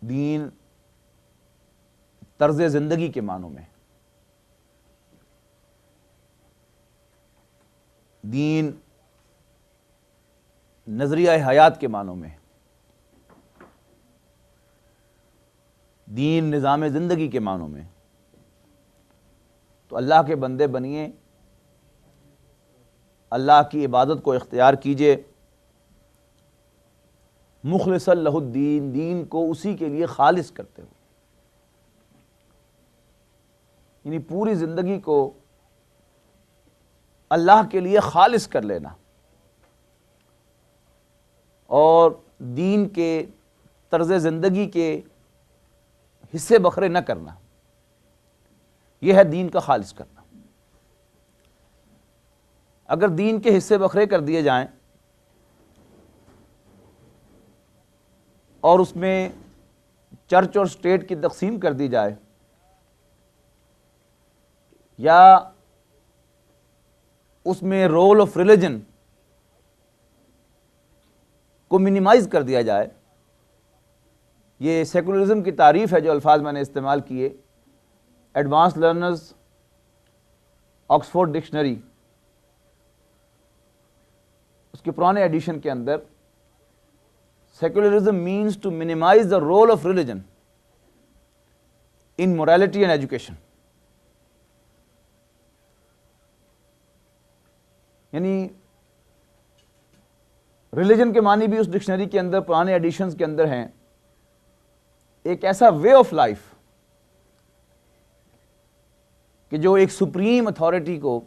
دین طرز زندگی کے معنوں میں، دین نظریہ حیات کے معنوں میں، دین نظام زندگی کے معنوں میں، تو اللہ کے بندے بنیے، اللہ کی عبادت کو اختیار کیجئے، مخلص لہ الدین، دین کو اسی کے لیے خالص کرتے ہو، یعنی پوری زندگی کو اللہ کے لیے خالص کر لینا اور دین کے طرز زندگی کے حصے بکھرے نہ کرنا، یہ ہے دین کا خالص کرنا۔ اگر دین کے حصے بکھرے کر دیے جائیں اور اس میں چرچ اور اسٹیٹ کی تقسیم کر دی جائے، یا اس میں رول آف ریلیجن کو منیمائز کر دیا جائے، یہ سیکولرزم کی تعریف ہے جو الفاظ میں نے استعمال کیے، ایڈوانس لرنرز آکسفورڈ ڈکشنری اس کے پرانے ایڈیشن کے اندر، secularism means to minimise the role of religion in morality and education, یعنی ریلیجن کے معنی بھی اس ڈکشنری کے اندر پرانے ایڈیشنز کے اندر ہیں ایک ایسا وے آف لائف کہ جو ایک سپریم اتھارٹی کو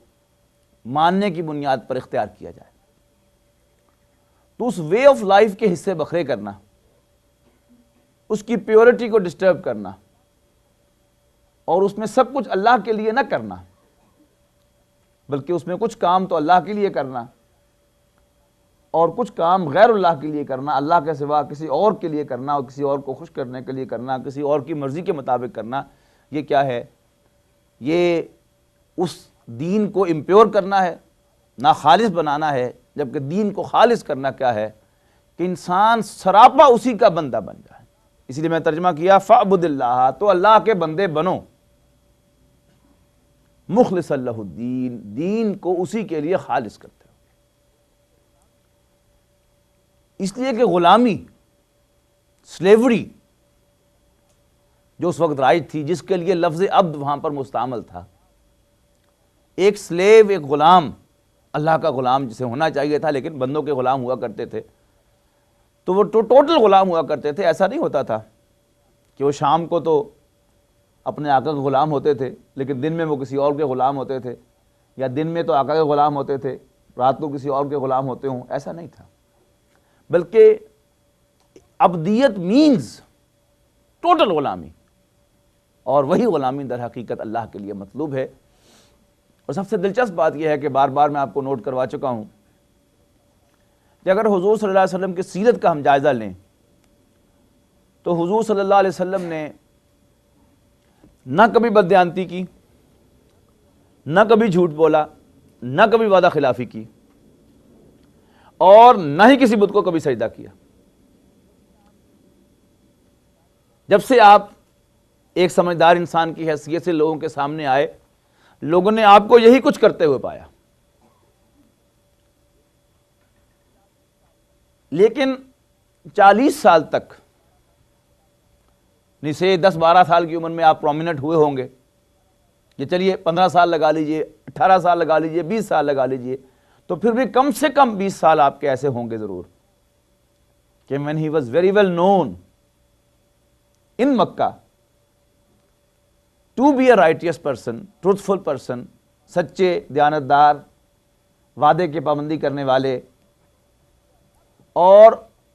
ماننے کی بنیاد پر اختیار کیا جائے۔ تو اس وے آف لائف کے حصے بکھرے کرنا، اس کی پیورٹی کو ڈسٹرب کرنا اور اس میں سب کچھ اللہ کے لیے نہ کرنا بلکہ اس میں کچھ کام تو اللہ کے لیے کرنا اور کچھ کام غیر اللہ کے لیے کرنا، اللہ کے سوا کسی اور کے لیے کرنا اور کسی اور کو خوش کرنے کے لیے کرنا، کسی اور کی مرضی کے مطابق کرنا، یہ کیا ہے؟ یہ اس دین کو امپیور کرنا ہے، ناخالص بنانا ہے، جبکہ دین کو خالص کرنا کیا ہے کہ انسان سراپا اسی کا بندہ بن جائے۔ اس لیے میں ترجمہ کیا فَاعْبُدِ اللَّهَ، تو اللہ کے بندے بنو، مخلص لہ الدین، دین کو اسی کے لیے خالص کرتے ہو۔ اس لیے کہ غلامی، سلیوری جو اس وقت رائج تھی، جس کے لیے لفظ عبد وہاں پر مستعمل تھا، ایک سلیو، ایک غلام، اللہ کا غلام جسے ہونا چاہیے تھا لیکن بندوں کے غلام ہوا کرتے تھے، تو وہ ٹوٹل غلام ہوا کرتے تھے۔ ایسا نہیں ہوتا تھا کہ وہ شام کو تو اپنے آقا کے غلام ہوتے تھے لیکن دن میں وہ کسی اور کے غلام ہوتے تھے، یا دن میں تو آقا کے غلام ہوتے تھے، رات کو کسی اور کے غلام ہوتے ہوں، ایسا نہیں تھا، بلکہ عبدیت مینز ٹوٹل غلامی، اور وہی غلامی در حقیقت اللہ کے لیے مطلوب ہے۔ اور سب سے دلچسپ بات یہ ہے کہ بار بار میں آپ کو نوٹ کروا چکا ہوں کہ اگر حضور صلی اللہ علیہ وسلم کی سیرت کا ہم جائزہ لیں تو حضور صلی اللہ علیہ وسلم نے نہ کبھی بددیانتی کی، نہ کبھی جھوٹ بولا، نہ کبھی وعدہ خلافی کی، اور نہ ہی کسی بت کو کبھی سجدہ کیا۔ جب سے آپ ایک سمجھدار انسان کی حیثیت سے لوگوں کے سامنے آئے، لوگوں نے آپ کو یہی کچھ کرتے ہوئے پایا، لیکن 40 سال تک، سے 10-12 سال کی عمر میں آپ پرومیننٹ ہوئے ہوں گے، یہ چلیے 15 سال لگا لیجئے، 18 سال لگا لیجئے، 20 سال لگا لیجئے، تو پھر بھی کم سے کم 20 سال آپ کے ایسے ہوں گے ضرور کہ when he was very well known in Makkah to be a righteous person, truthful person، سچے، دیانتدار، وعدے کی پابندی کرنے والے اور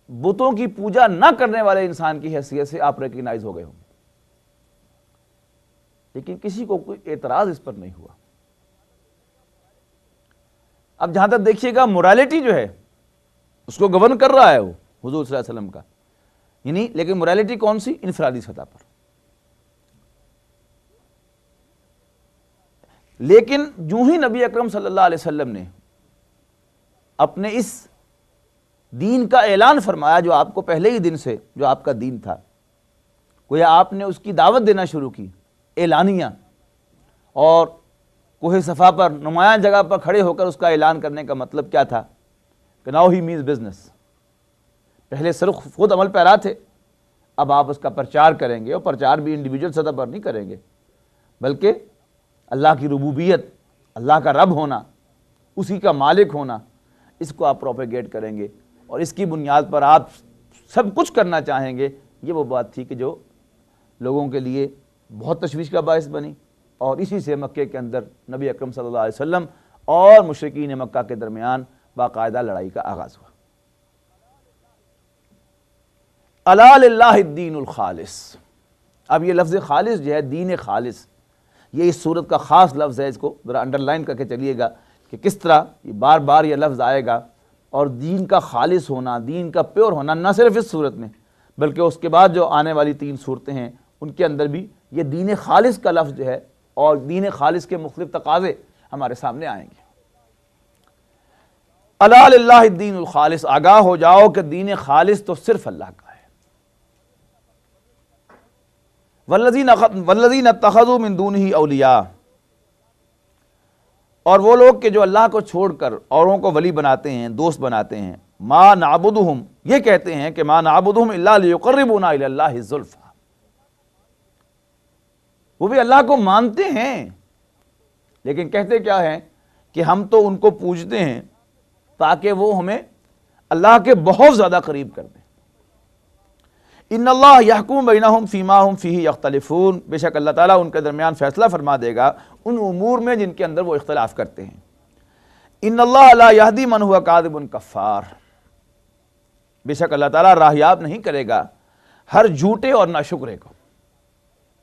بتوں کی پوجا نہ کرنے والے انسان کی حیثیت سے آپ ریکگنائز ہو گئے ہوں، لیکن کسی کو کوئی اعتراض اس پر نہیں ہوا۔ اب جہاں تک دیکھیے گا موریلٹی جو ہے اس کو گورن کر رہا ہے وہ حضور صلی اللہ علیہ وسلم کا، یعنی لیکن موریلٹی کون سی؟ انفرادی سطح پر۔ لیکن جو ہی نبی اکرم صلی اللہ علیہ وسلم نے اپنے اس دین کا اعلان فرمایا جو آپ کو پہلے ہی دن سے جو آپ کا دین تھا، گویا آپ نے اس کی دعوت دینا شروع کی اعلانیہ، اور کوہ صفا پر نمایاں جگہ پر کھڑے ہو کر اس کا اعلان کرنے کا مطلب کیا تھا کہ ناؤ ہی مینز بزنس. پہلے صرف خود عمل پیرا تھے، اب آپ اس کا پرچار کریں گے، اور پرچار بھی انڈیویجول سطح پر نہیں کریں گے، بلکہ اللہ کی ربوبیت، اللہ کا رب ہونا، اسی کا مالک ہونا، اس کو آپ پروپیگیٹ کریں گے، اور اس کی بنیاد پر آپ سب کچھ کرنا چاہیں گے. یہ وہ بات تھی کہ جو لوگوں کے لیے بہت تشویش کا باعث بنی، اور اسی سے مکے کے اندر نبی اکرم صلی اللہ علیہ وسلم اور مشرکین مکہ کے درمیان باقاعدہ لڑائی کا آغاز ہوا. الا للہ الدین الخالص. اب یہ لفظ خالص جو ہے، دین خالص، یہ اس صورت کا خاص لفظ ہے. اس کو ذرا انڈر لائن کر کے چلیے گا کہ کس طرح بار بار یہ لفظ آئے گا. اور دین کا خالص ہونا، دین کا پیور ہونا، نہ صرف اس صورت میں بلکہ اس کے بعد جو آنے والی 3 صورتیں ہیں ان کے اندر بھی یہ دین خالص کا لفظ جو ہے اور دین خالص کے مختلف تقاضے ہمارے سامنے آئیں گے. الا للہ الدین الخالص. آگاہ ہو جاؤ کہ دین خالص تو صرف اللہ کا ہے. والذین اتخذوا من دونہ اولیاء. اور وہ لوگ کہ جو اللہ کو چھوڑ کر اوروں کو ولی بناتے ہیں، دوست بناتے ہیں. ما نعبدہم، یہ کہتے ہیں کہ ما نعبدہم الا لیقربونا الی اللہ زلفی. وہ بھی اللہ کو مانتے ہیں لیکن کہتے کیا ہیں کہ ہم تو ان کو پوجتے ہیں تاکہ وہ ہمیں اللہ کے بہت زیادہ قریب کر دیں. ان اللہ یحکم بینہم فیما ہم فیہ یختلفون. بے شک اللہ تعالیٰ ان کے درمیان فیصلہ فرما دے گا ان امور میں جن کے اندر وہ اختلاف کرتے ہیں. ان اللہ لا یہدی من ہوا کاذب کفار. بے شک اللہ تعالیٰ راہیاب نہیں کرے گا ہر جھوٹے اور ناشکرے کو،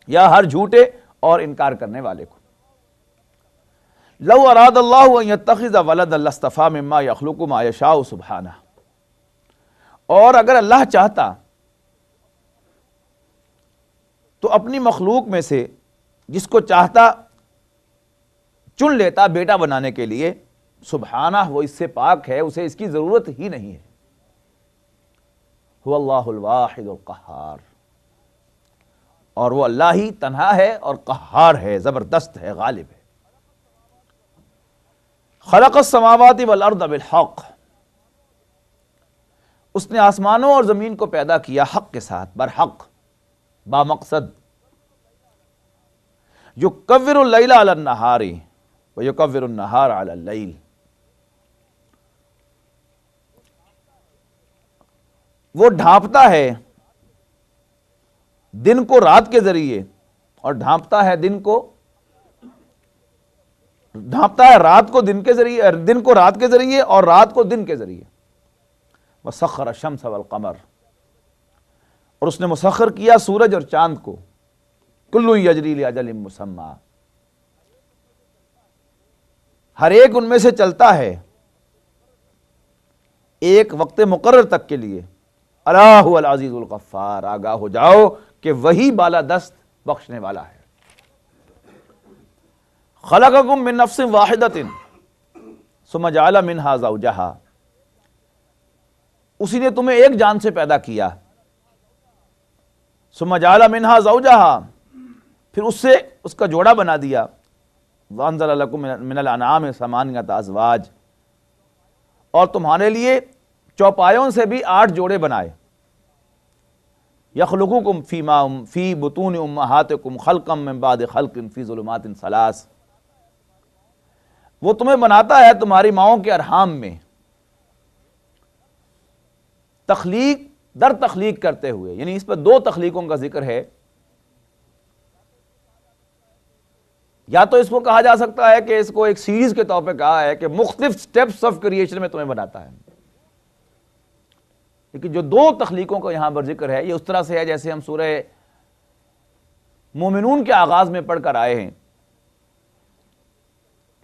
یا ہر جھوٹے اور انکار کرنے والے کو. لو اراد اللہ ان یتخذ ولدا لاصطفى مما یخلق ما یشاء سبحانہ. اور اگر اللہ چاہتا تو اپنی مخلوق میں سے جس کو چاہتا چن لیتا بیٹا بنانے کے لیے. سبحانہ، وہ اس سے پاک ہے، اسے اس کی ضرورت ہی نہیں ہے. هو اللہ الواحد القہار. اور وہ اللہ ہی تنہا ہے اور قہار ہے، زبردست ہے، غالب ہے. خلق السماوات والارض بالحق. اس نے آسمانوں اور زمین کو پیدا کیا حق کے ساتھ، برحق، با مقصد. یکور اللیل علی النہار ویکور النہار علی اللیل. وہ ڈھانپتا ہے دن کو رات کے ذریعے، اور ڈھانپتا ہے رات کو دن کے ذریعے، دن کو رات کے ذریعے اور رات کو دن کے ذریعے. وسخر الشمس والقمر. اور اس نے مسخر کیا سورج اور چاند کو. کل یجری لاجل مسمی. ہر ایک ان میں سے چلتا ہے ایک وقت مقرر تک کے لیے. الا هو العزیز الغفار. آگاہ ہو جاؤ کہ وہی بالا دست بخشنے والا ہے. خلقکم من نفس واحدۃ ثم جعل منها زوجها. اسی نے تمہیں ایک جان سے پیدا کیا. ثم جعل منها زوجها. پھر اس سے اس کا جوڑا بنا دیا. وانزل لکم من الانعام ثمانیۃ ازواج. اور تمہارے لیے چوپایوں سے بھی 8 جوڑے بنائے. یخلقکم فی بطون امہاتکم خلقا من بعد خلق فی ظلمات 3. وہ تمہیں بناتا ہے تمہاری ماؤں کے ارحام میں تخلیق در تخلیق کرتے ہوئے. یعنی اس پر 2 تخلیقوں کا ذکر ہے. یا تو اس کو کہا جا سکتا ہے کہ اس کو ایک سیریز کے طور پہ کہا ہے کہ مختلف سٹیپس آف کریشن میں تمہیں بناتا ہے. لیکن جو 2 تخلیقوں کا یہاں پر ذکر ہے یہ اس طرح سے ہے جیسے ہم سورہ مومنون کے آغاز میں پڑھ کر آئے ہیں.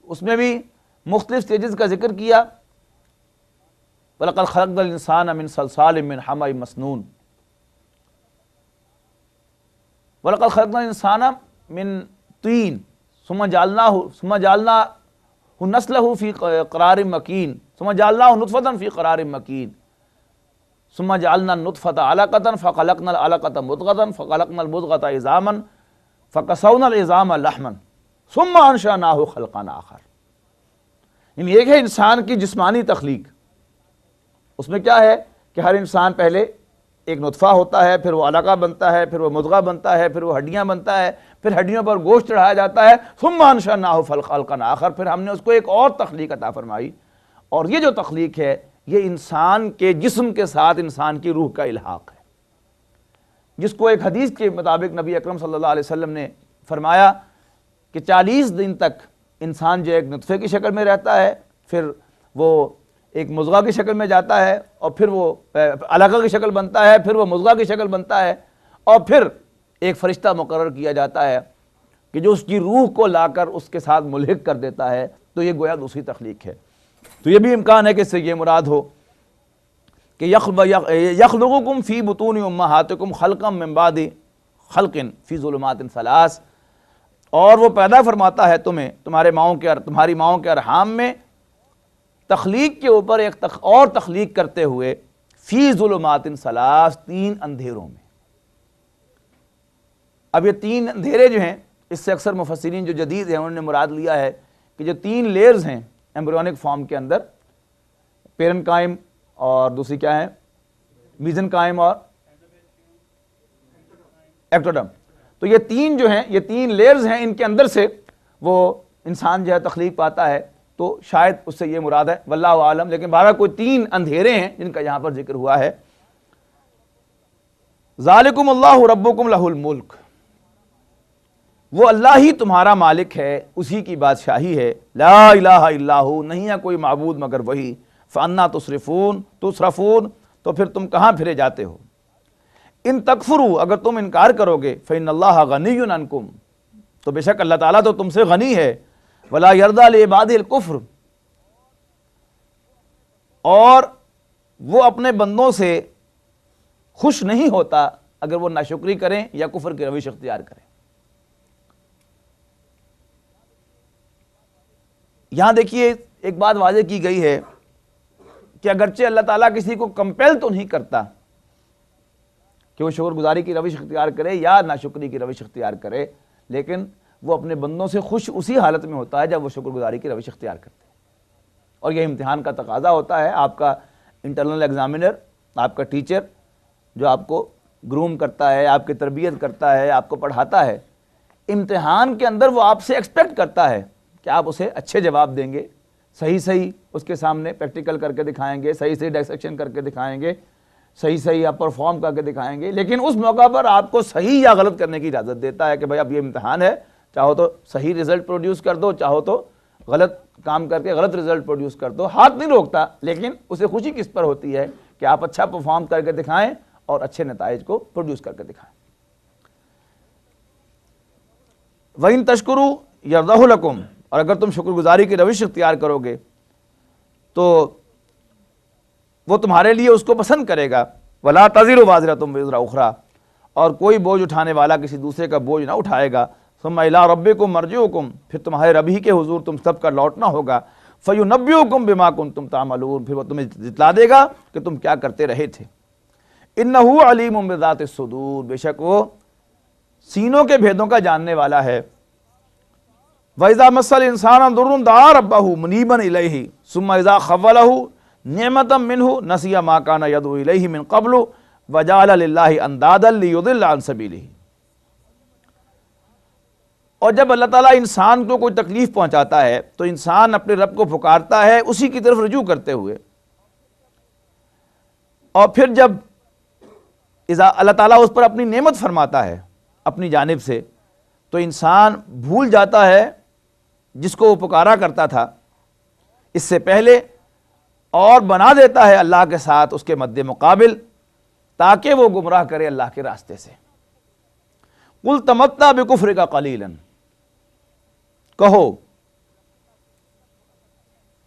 اس میں بھی مختلف سٹیجز کا ذکر کیا. وَلَقَدْ خَلَقْنَا الْإِنسَانَ مِنْ صَلْصَالٍ مِنْ حَمَإٍ مَسْنُونٍ. وَلَقَدْ خَلَقْنَا الْإِنسَانَ مِنْ طِينٍ ثُمَّ جَعَلْنَاهُ نَسْلَهُ فِي قَرَارٍ مَكِينٍ ثُمَّ جَعَلْنَاهُ نُطْفَةً فِي قَرَارٍ مَكِينٍ. ثم جعلنا النطفة علقة فخلقنا العلقة مضغة فخلقنا المضغة عظاما فكسونا العظام لحما ثم انشأناه خلقا آخر. یعنی ایک ہے انسان کی جسمانی تخلیق، اس میں کیا ہے کہ ہر انسان پہلے ایک نطفہ ہوتا ہے، پھر وہ علقہ بنتا ہے، پھر وہ مضغہ بنتا ہے، پھر وہ ہڈیاں بنتا ہے، پھر ہڈیوں پر گوشت چڑھایا جاتا ہے، ثم انشأناه خلقا آخر، پھر ہم نے اس کو ایک اور تخلیق عطا فرمائی. اور یہ جو تخلیق ہے یہ انسان کے جسم کے ساتھ انسان کی روح کا الحاق ہے، جس کو ایک حدیث کے مطابق نبی اکرم صلی اللہ علیہ وسلم نے فرمایا کہ 40 دن تک انسان جو ایک نطفے کی شکل میں رہتا ہے، پھر وہ ایک مضغہ کی شکل میں جاتا ہے، اور پھر وہ علقہ کی شکل بنتا ہے، پھر وہ مضغہ کی شکل بنتا ہے، اور پھر ایک فرشتہ مقرر کیا جاتا ہے کہ جو اس کی روح کو لا کر اس کے ساتھ ملحق کر دیتا ہے. تو یہ گویا دوسری تخلیق ہے. تو یہ بھی امکان ہے کہ اس سے یہ مراد ہو کہ یخلقکم فی بطون امہاتکم خلقا من بعد خلق فی ظلمات ثلاث، اور وہ پیدا فرماتا ہے تمہیں تمہاری ماؤں کے ارحام میں تخلیق کے اوپر ایک اور تخلیق کرتے ہوئے فی ظلمات ثلاث، 3 اندھیروں میں. اب یہ 3 اندھیرے جو ہیں، اس سے اکثر مفسرین جو جدید ہیں انہوں نے مراد لیا ہے کہ جو 3 لیئرز ہیں ایمبریونک فارم کے اندر، پیرن قائم اور دوسری کیا ہے میزن قائم اور ایکٹوڈرم، تو یہ 3 جو ہیں، یہ 3 لیئرز ہیں، ان کے اندر سے وہ انسان جو ہے تخلیق پاتا ہے. تو شاید اس سے یہ مراد ہے، واللہ عالم. لیکن بہرحال کوئی 3 اندھیرے ہیں جن کا یہاں پر ذکر ہوا ہے. ذالکم اللہ ربکم لہ الملک، وہ اللہ ہی تمہارا مالک ہے، اسی کی بادشاہی ہے. لا الہ الا ہو، نہیں ہے کوئی معبود مگر وہی. فانا تصرفون، تو پھر تم کہاں پھرے جاتے ہو. ان تکفروا، اگر تم انکار کرو گے، فإن اللہ غنی عنکم، تو بے شک اللہ تعالیٰ تو تم سے غنی ہے. ولا یرضی لعبادہ الکفر، اور وہ اپنے بندوں سے خوش نہیں ہوتا اگر وہ ناشکری کریں یا کفر کی روش اختیار کریں. یہاں دیکھیے ایک بات واضح کی گئی ہے کہ اگرچہ اللہ تعالیٰ کسی کو کمپیل تو نہیں کرتا کہ وہ شکر گزاری کی روش اختیار کرے یا ناشکری کی روش اختیار کرے، لیکن وہ اپنے بندوں سے خوش اسی حالت میں ہوتا ہے جب وہ شکر گزاری کی روش اختیار کرتے ہیں. اور یہ امتحان کا تقاضا ہوتا ہے. آپ کا انٹرنل ایگزامینر، آپ کا ٹیچر جو آپ کو گروم کرتا ہے، آپ کی تربیت کرتا ہے، آپ کو پڑھاتا ہے، امتحان کے اندر وہ آپ سے ایکسپیکٹ کرتا ہے کہ آپ اسے اچھے جواب دیں گے، صحیح اس کے سامنے پریکٹیکل کر کے دکھائیں گے، صحیح ڈائسیکشن کر کے دکھائیں گے، صحیح آپ پرفارم کر کے دکھائیں گے. لیکن اس موقع پر آپ کو صحیح یا غلط کرنے کی اجازت دیتا ہے کہ بھائی اب یہ امتحان ہے، چاہو تو صحیح رزلٹ پروڈیوس کر دو، چاہو تو غلط کام کر کے غلط رزلٹ پروڈیوس کر دو. ہاتھ نہیں روکتا، لیکن اسے خوشی کس پر ہوتی ہے کہ آپ اچھا پرفارم کر کے دکھائیں اور اچھے نتائج کو پروڈیوس کر کے دکھائیں. وَإِن تَشْكُرُوا يَرْضَهُ لَكُمْ، اور اگر تم شکر گزاری کی روش اختیار کرو گے تو وہ تمہارے لیے اس کو پسند کرے گا. وَلَا تَزِرُ وَازِرَةٌ وِزْرَ أُخْرَىٰ، اور کوئی بوجھ اٹھانے والا کسی دوسرے کا بوجھ نہ اٹھائے گا. ثُمَّ إِلَىٰ رَبِّكُمْ مَرْجِعُكُمْ، پھر تمہارے رب ہی کے حضور تم سب کا لوٹنا ہوگا. فَيُنَبِّئُكُم بِمَا كُنتُمْ تَعْمَلُونَ، پھر وہ تمہیں جتلا دے گا کہ تم کیا کرتے رہے تھے. إِنَّهُ عَلِيمٌ بِذَاتِ الصُّدُورِ، بے شک وہ سینوں کے بھیدوں کا جاننے والا ہے. وَإِذَا مَسَّ الْإِنسَانَ ضُرٌّ دَعَا رَبَّهُ مُنِيبًا إِلَيْهِ ثُمَّ إِذَا خَوَّلَهُ نِعْمَةً مِّنْهُ نَسِيَ مَا كَانَ يَدْعُو إِلَيْهِ مِن قَبْلُ وَجَعَلَ لِلَّهِ أَندَادًا لِيُضِلَّ عَن سَبِيلِهِ. اور جب اللہ تعالیٰ انسان کو کوئی تکلیف پہنچاتا ہے تو انسان اپنے رب کو پکارتا ہے اسی کی طرف رجوع کرتے ہوئے، اور پھر جب اللہ تعالیٰ اس پر اپنی نعمت فرماتا ہے اپنی جانب سے تو انسان بھول جاتا ہے جس کو وہ پکارا کرتا تھا اس سے پہلے، اور بنا دیتا ہے اللہ کے ساتھ اس کے مد مقابل تاکہ وہ گمراہ کرے اللہ کے راستے سے. قُلْ تَمَتَّعْ بِكُفْرِكَ قَلِيلًا، کہو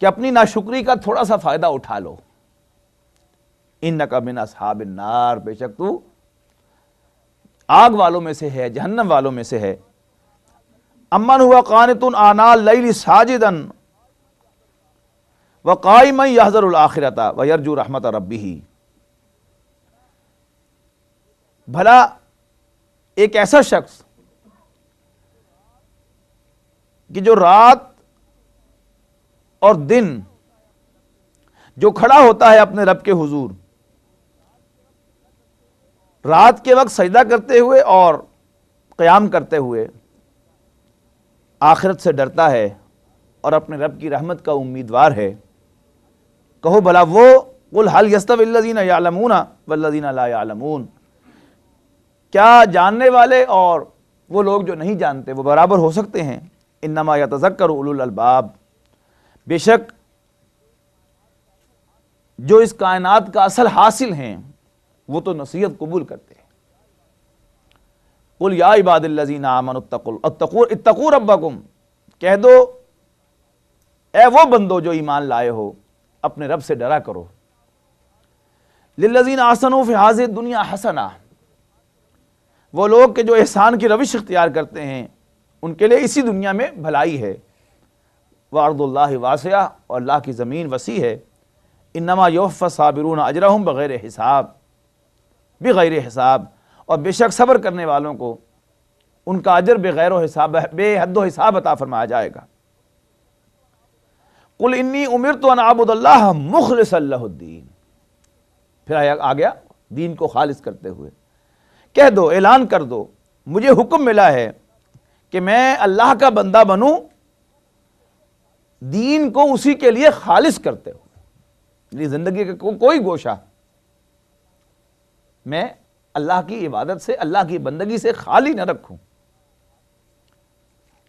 کہ اپنی ناشکری کا تھوڑا سا فائدہ اٹھا لو. اِنَّكَ مِنْ أَصْحَابِ النَّارِ، بے شک تو آگ والوں میں سے ہے، جہنم والوں میں سے ہے. امن ہوا قانت آناء اللیل ساجدا وقائما یحذر الآخرۃ ویرجو رحمت ربہ، بھلا ایک ایسا شخص کہ جو رات اور دن جو کھڑا ہوتا ہے اپنے رب کے حضور، رات کے وقت سجدہ کرتے ہوئے اور قیام کرتے ہوئے آخرت سے ڈرتا ہے اور اپنے رب کی رحمت کا امیدوار ہے، کہو بھلا وہ قل هل يستوي الذين يعلمون والذين لا يعلمون، کیا جاننے والے اور وہ لوگ جو نہیں جانتے وہ برابر ہو سکتے ہیں؟ انما يتذکر اولو الالباب، بے شک جو اس کائنات کا اصل حاصل ہیں وہ تو نصیحت قبول کرتے ہیں۔ قل یا عباد الذین آمنوا اتقوا ربکم، کہہ دو اے وہ بندو جو ایمان لائے ہو اپنے رب سے ڈرا کرو۔ للذین احسنوا فی ہذہ الدنیا حسنہ، وہ لوگ کہ جو احسان کی روش اختیار کرتے ہیں ان کے لیے اسی دنیا میں بھلائی ہے۔ وارض اللہ واسعہ، اور اللہ کی زمین وسیع ہے۔ انما یوفی الصابرون اجرہم بغیر حساب، بغیر حساب، اور بے شک صبر کرنے والوں کو ان کا اجر بغیر و حساب، بے حد و حساب عطا فرمایا جائے گا۔ قل انی امرت ان اعبد اللہ مخلصا لہ الدین، پھر آ گیا دین کو خالص کرتے ہوئے، کہہ دو، اعلان کر دو، مجھے حکم ملا ہے کہ میں اللہ کا بندہ بنوں دین کو اسی کے لیے خالص کرتے ہوئے، یعنی زندگی کا کوئی گوشہ میں اللہ کی عبادت سے، اللہ کی بندگی سے خالی نہ رکھوں،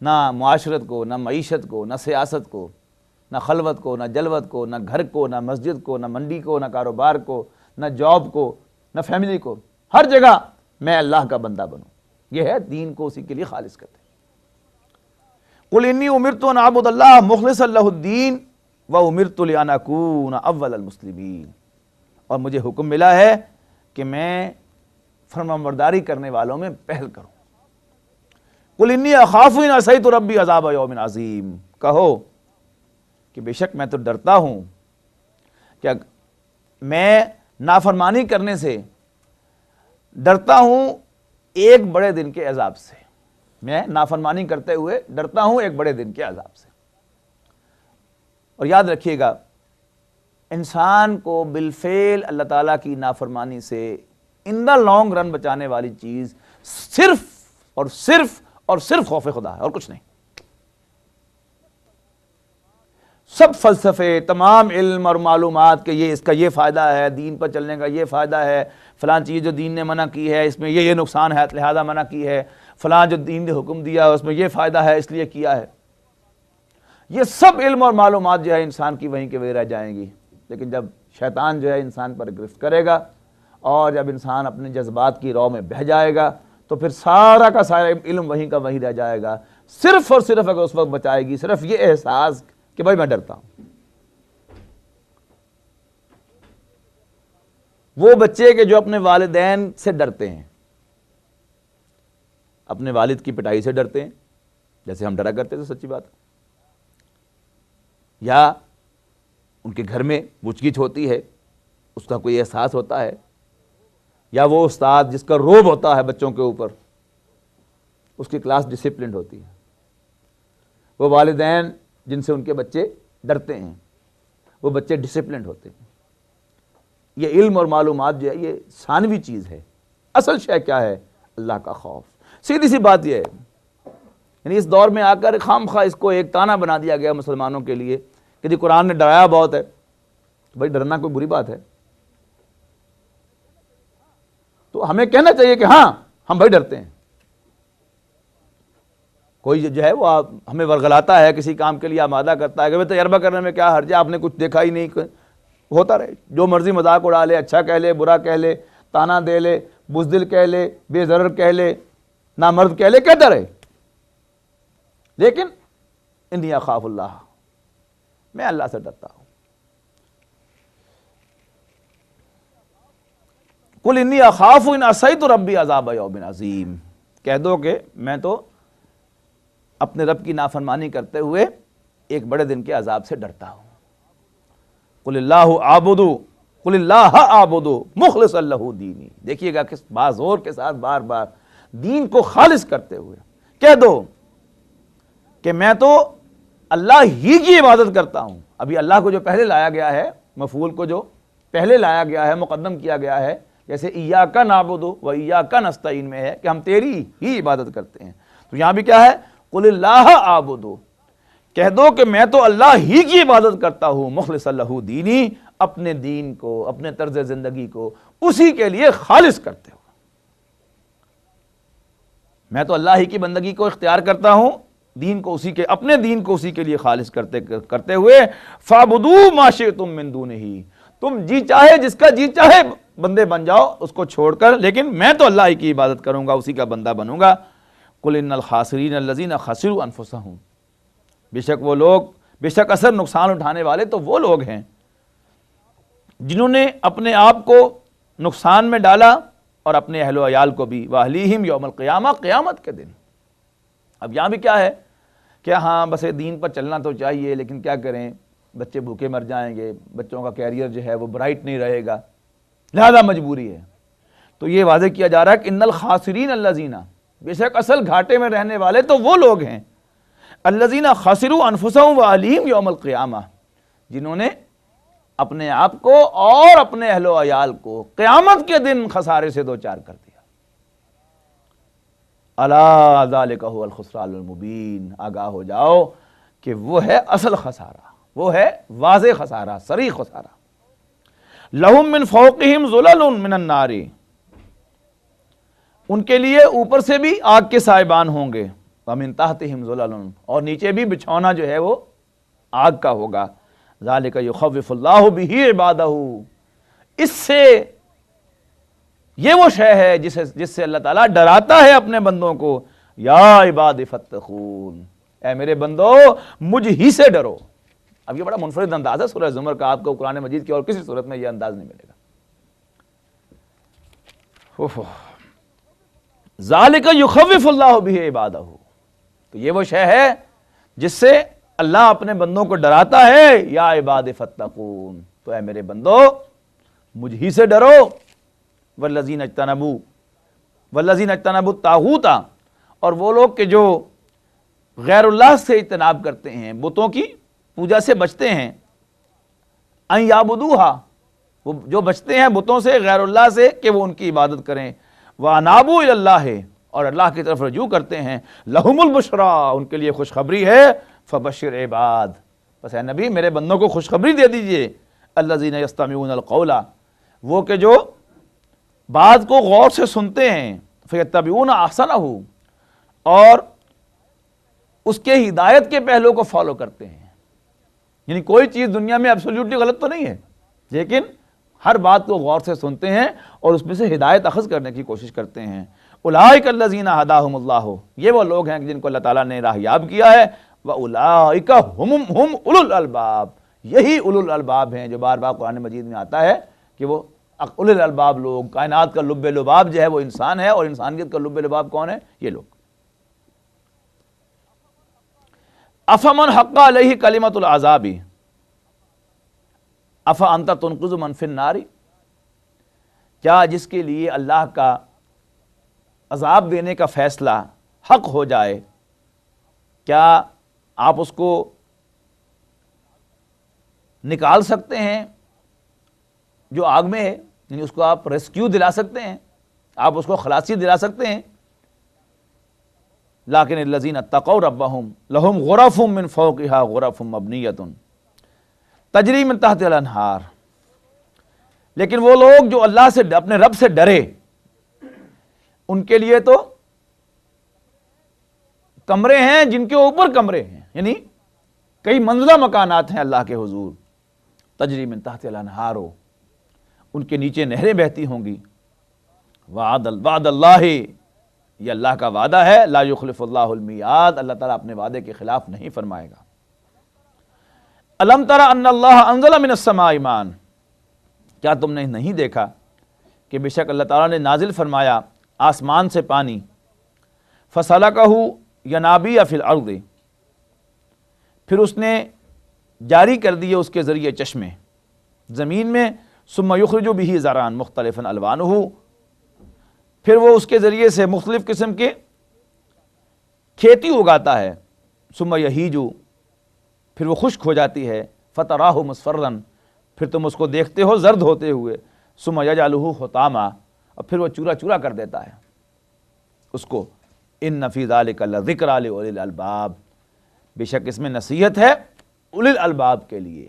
نہ معاشرت کو، نہ معیشت کو، نہ سیاست کو، نہ خلوت کو، نہ جلوت کو، نہ گھر کو، نہ مسجد کو، نہ منڈی کو، نہ کاروبار کو، نہ جاب کو، نہ فیملی کو، ہر جگہ میں اللہ کا بندہ بنوں۔ یہ ہے دین کو اسی کے لیے خالص کرتے ہیں۔ قل انی امرت ان اعبد اللہ مخلصا لہ الدین وامرت لان اکون اول المسلمین، اور مجھے حکم ملا ہے کہ میں فرمانبرداری کرنے والوں میں پہل کروں۔ قل انی اخاف ان عصیت ربی عذاب یوم عظیم، کہو کہ بے شک میں تو ڈرتا ہوں کہ میں نافرمانی کرنے سے ڈرتا ہوں ایک بڑے دن کے عذاب سے، میں نافرمانی کرتے ہوئے ڈرتا ہوں ایک بڑے دن کے عذاب سے۔ اور یاد رکھیے گا، انسان کو بالفعل اللہ تعالیٰ کی نافرمانی سے ان دا لانگ رن بچانے والی چیز صرف اور صرف اور صرف خوف خدا ہے، اور کچھ نہیں۔ سب فلسفے، تمام علم اور معلومات کہ یہ اس کا یہ فائدہ ہے، دین پر چلنے کا یہ فائدہ ہے، فلاں چیز جو دین نے منع کی ہے اس میں یہ نقصان ہے لہذا منع کی ہے، فلاں جو دین نے حکم دیا اس میں یہ فائدہ ہے اس لیے کیا ہے، یہ سب علم اور معلومات جو ہے انسان کی وہیں کے وہیں رہ جائیں گی۔ لیکن جب شیطان جو ہے انسان پر گرفت کرے گا اور جب انسان اپنے جذبات کی رو میں بہہ جائے گا تو پھر سارا کا سارا علم وہیں کا وہیں رہ جائے گا۔ صرف اور صرف اگر اس وقت بچائے گی صرف یہ احساس کہ بھائی میں ڈرتا ہوں۔ وہ بچے کہ جو اپنے والدین سے ڈرتے ہیں، اپنے والد کی پٹائی سے ڈرتے ہیں جیسے ہم ڈرا کرتے تھے، سچی بات، یا ان کے گھر میں پوچھ گچھ ہوتی ہے اس کا کوئی احساس ہوتا ہے، یا وہ استاد جس کا روب ہوتا ہے بچوں کے اوپر، اس کی کلاس ڈسپلنڈ ہوتی ہے، وہ والدین جن سے ان کے بچے ڈرتے ہیں وہ بچے ڈسپلنڈ ہوتے ہیں۔ یہ علم اور معلومات جو ہے یہ ثانوی چیز ہے، اصل شے کیا ہے؟ اللہ کا خوف۔ سیدھی سی بات یہ ہے، یعنی اس دور میں آ کر خام خواہ اس کو ایک تانا بنا دیا گیا مسلمانوں کے لیے کہ جی قرآن نے ڈرایا بہت ہے، تو بھائی ڈرنا کوئی بری بات ہے؟ تو ہمیں کہنا چاہیے کہ ہاں ہم بھائی ڈرتے ہیں۔ کوئی جو ہے وہ ہمیں ورغلاتا ہے، کسی کام کے لیے آمادہ کرتا ہے کہ تجربہ کرنے میں کیا حرج ہے، آپ نے کچھ دیکھا ہی نہیں، ہوتا رہے، جو مرضی مذاق اڑا لے، اچھا کہہ لے، برا کہہ لے، تانا دے لے، بزدل کہہ لے، بے ضرر کہہ لے، نامرد کہہ لے، کہتا رہے، لیکن انی اخاف اللہ، میں اللہ سے ڈرتا ہوں۔ قل انی اخاف ان عصیت ربی عذاب یوم عظیم، کہہ دو کہ میں تو اپنے رب کی نافرمانی کرتے ہوئے ایک بڑے دن کے عذاب سے ڈرتا ہوں۔ قل اللہ اعبد قل اللہ اعبد مخلصا لہ دینی. دیکھیے گا کس بازور کے ساتھ بار بار دین کو خالص کرتے ہوئے کہہ دو کہ میں تو اللہ ہی کی عبادت کرتا ہوں. ابھی اللہ کو جو پہلے لایا گیا ہے، مفعول کو جو پہلے لایا گیا ہے، مقدم کیا گیا ہے، جیسے ایاک نعبد و ایاک نستعین میں ہے کہ ہم تیری ہی عبادت کرتے ہیں، تو یہاں بھی کیا ہے؟ قل اللہ اعبد، کہہ دو کہ میں تو اللہ ہی کی عبادت کرتا ہوں، مخلصا لہ دینی، اپنے دین کو، اپنے طرز زندگی کو اسی کے لیے خالص کرتے ہو. میں تو اللہ ہی کی بندگی کو اختیار کرتا ہوں، دین کو اسی کے، اپنے دین کو اسی کے لیے خالص کرتے ہوئے فَاعْبُدُوا مَا شِئْتُم مِّن دُونِهِ، تم جی چاہے جس کا جی چاہے بندے بن جاؤ اس کو چھوڑ کر، لیکن میں تو اللہ ہی کی عبادت کروں گا، اسی کا بندہ بنوں گا. قُلْ إِنَّ الْخَاسِرِينَ الَّذِينَ خَسِرُوا أَنفُسَهُم، بے شک وہ لوگ، بے شک اثر نقصان اٹھانے والے تو وہ لوگ ہیں جنہوں نے اپنے آپ کو نقصان میں ڈالا اور اپنے اہل و عیال کو بھی. وَأَهْلِيهِمْ يَوْمَ الْقِيَامَةِ، قیامت کے دن. اب یہاں بھی کیا ہے کہ ہاں بس دین پر چلنا تو چاہیے، لیکن کیا کریں، بچے بھوکے مر جائیں گے، بچوں کا کیریئر جو ہے وہ برائٹ نہیں رہے گا، لہذا مجبوری ہے. تو یہ واضح کیا جا رہا ہے کہ ان الخاسرین الذین، بے شک اصل گھاٹے میں رہنے والے تو وہ لوگ ہیں الذین خسروا انفسهم واہلیہم یوم القیامہ، جنہوں نے اپنے آپ کو اور اپنے اہل و عیال کو قیامت کے دن خسارے سے دوچار کر دیا. الا ذالک هو الخسران المبین، آگاہ ہو جاؤ کہ وہ ہے اصل خسارہ، وہ ہے واضح خسارہ، صریح خسارہ. لہم من فوقہم ظلل من النار، ان کے لیے اوپر سے بھی آگ کے سائبان ہوں گے. ومن تحتہم ظلل، اور نیچے بھی بچھونا جو ہے وہ آگ کا ہوگا. ذالک یخوف اللہ بہ عبادہ، اس سے یہ وہ شے ہے جس سے اللہ تعالیٰ ڈراتا ہے اپنے بندوں کو. یا عباد فاتقون، اے میرے بندو مجھ ہی سے ڈرو. اب یہ بڑا منفرد انداز ہے سورہ زمر کا، آپ کو قرآن مجید کی اور کسی صورت میں یہ انداز نہیں ملے گا. ذالک یخوف اللہ بہ عبادہ، تو یہ وہ شے ہے جس سے اللہ اپنے بندوں کو ڈراتا ہے. یا عباد فاتقون، تو اے میرے بندو مجھ ہی سے ڈرو. والذین اجتنبوا الطاغوت، اور وہ لوگ کہ جو غیر اللہ سے اجتناب کرتے ہیں، بتوں کی پوجا سے بچتے ہیں. ان یعبدوہا، وہ جو بچتے ہیں بتوں سے، غیر اللہ سے، کہ وہ ان کی عبادت کریں. وانابوا الی اللہ، اور اللہ کی طرف رجوع کرتے ہیں. لہم البشریٰ، ان کے لیے خوشخبری ہے. فبشر عباد، بس اے نبی میرے بندوں کو خوشخبری دے دیجئے. الذین یستمعون القول، وہ کہ جو بات کو غور سے سنتے ہیں. فیتبعون احسنہ، اور اس کے ہدایت کے پہلو کو فالو کرتے ہیں. یعنی کوئی چیز دنیا میں ایبسولوٹلی غلط تو نہیں ہے، لیکن ہر بات کو غور سے سنتے ہیں اور اس میں سے ہدایت اخذ کرنے کی کوشش کرتے ہیں. اولئک الذین ہداہم اللہ، یہ وہ لوگ ہیں جن کو اللہ تعالیٰ نے راہیاب کیا ہے. واولئک ہم اولو الالباب، یہی اولو الالباب ہیں جو بار بار قرآن مجید میں آتا ہے کہ وہ اولو الالباب لوگ. کائنات کا لب لباب جو ہے وہ انسان ہے، اور انسانیت کا لب لباب کون ہے؟ یہ لوگ. افمن حق علیہ کلمۃ العذاب افانت تنقذ من فی النار، کیا جس کے لیے اللہ کا عذاب دینے کا فیصلہ حق ہو جائے، کیا آپ اس کو نکال سکتے ہیں جو آگ میں ہے؟ یعنی اس کو آپ ریسکیو دلا سکتے ہیں، آپ اس کو خلاصی دلا سکتے ہیں. لیکن الذین اتقوا ربہم لہم غرف من فوقہا غرف مبنیۃ تجری من تحتہا الانہار، لیکن وہ لوگ جو اللہ سے، اپنے رب سے ڈرے، ان کے لیے تو کمرے ہیں جن کے اوپر کمرے ہیں، یعنی کئی منزلہ مکانات ہیں اللہ کے حضور. تجری من تحتہا الانہار، ان کے نیچے نہریں بہتی ہوں گی. وعد اللہ، یہ اللہ کا وعدہ ہے. لا یخلف اللہ المیعاد، اللہ تعالیٰ اپنے وعدے کے خلاف نہیں فرمائے گا. الم تر ان اللہ انزل من السماء ماء، کیا تم نے نہیں دیکھا کہ بے شک اللہ تعالیٰ نے نازل فرمایا آسمان سے پانی. فسلکہ ینابیع فی الارض، پھر اس نے جاری کر دیے اس کے ذریعے چشمے زمین میں. ثم یخرج به زرعا مختلفا الوانہ، پھر وہ اس کے ذریعے سے مختلف قسم کے کھیتی اگاتا ہے، ثم یہیج، پھر وہ خشک ہو جاتی ہے، فتراہ مصفرا، پھر تم اس کو دیکھتے ہو زرد ہوتے ہوئے، ثم یجعلہ حطاما، اور پھر وہ چورا چورا کر دیتا ہے اس کو۔ ان فی ذلک لذکری لاولی الالباب، بے شک اس میں نصیحت ہے اولی الالباب کے لیے۔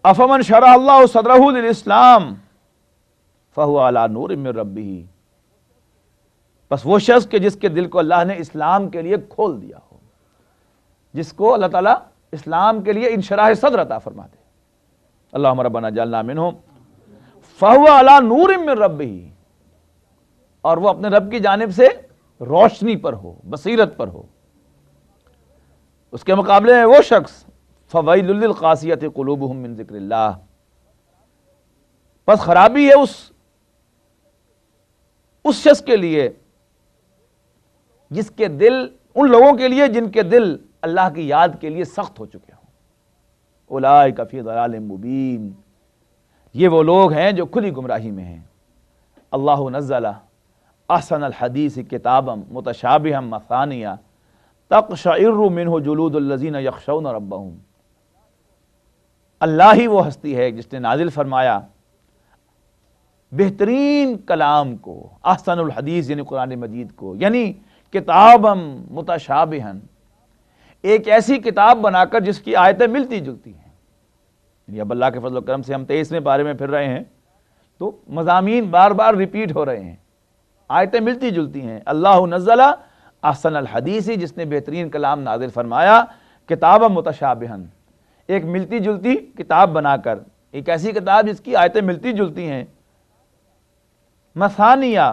افمن شرح اللہ صدرہ للاسلام فہو علی نور من ربہ، بس وہ شخص کہ جس کے دل کو اللہ نے اسلام کے لیے کھول دیا ہو، جس کو اللہ تعالیٰ اسلام کے لیے انشراح صدر عطا فرماتے، اللہم ربنا اجعلنا منہم، فہو علی نور من ربہ، اور وہ اپنے رب کی جانب سے روشنی پر ہو، بصیرت پر ہو۔ اس کے مقابلے میں وہ شخص فویل للقاسیۃ قلوبہم من ذکر اللہ، بس خرابی ہے اس شخص کے لیے جس کے دل، ان لوگوں کے لیے جن کے دل اللہ کی یاد کے لیے سخت ہو چکے ہوں۔ اولئک فی ضلال مبین، یہ وہ لوگ ہیں جو کھلی گمراہی میں ہیں۔ اللہ نزل احسن الحدیث کتابا متشابہا مثانیہ تقشعر منہ جلود الذین یخشون ربہم، اللہ ہی وہ ہستی ہے جس نے نازل فرمایا بہترین کلام کو، احسن الحدیث یعنی قرآن مجید کو، یعنی کتابا متشابہا، ایک ایسی کتاب بنا کر جس کی آیتیں ملتی جلتی ہیں۔ یعنی اب اللہ کے فضل و کرم سے ہم 23ویں پارے میں پھر رہے ہیں تو مضامین بار بار ریپیٹ ہو رہے ہیں، آیتیں ملتی جلتی ہیں۔ اللہ نزل احسن الحدیث، جس نے بہترین کلام نازل فرمایا، کتابا متشابہا، ایک ملتی جلتی کتاب بنا کر، ایک ایسی کتاب جس کی آیتیں ملتی جلتی ہیں، مثانیہ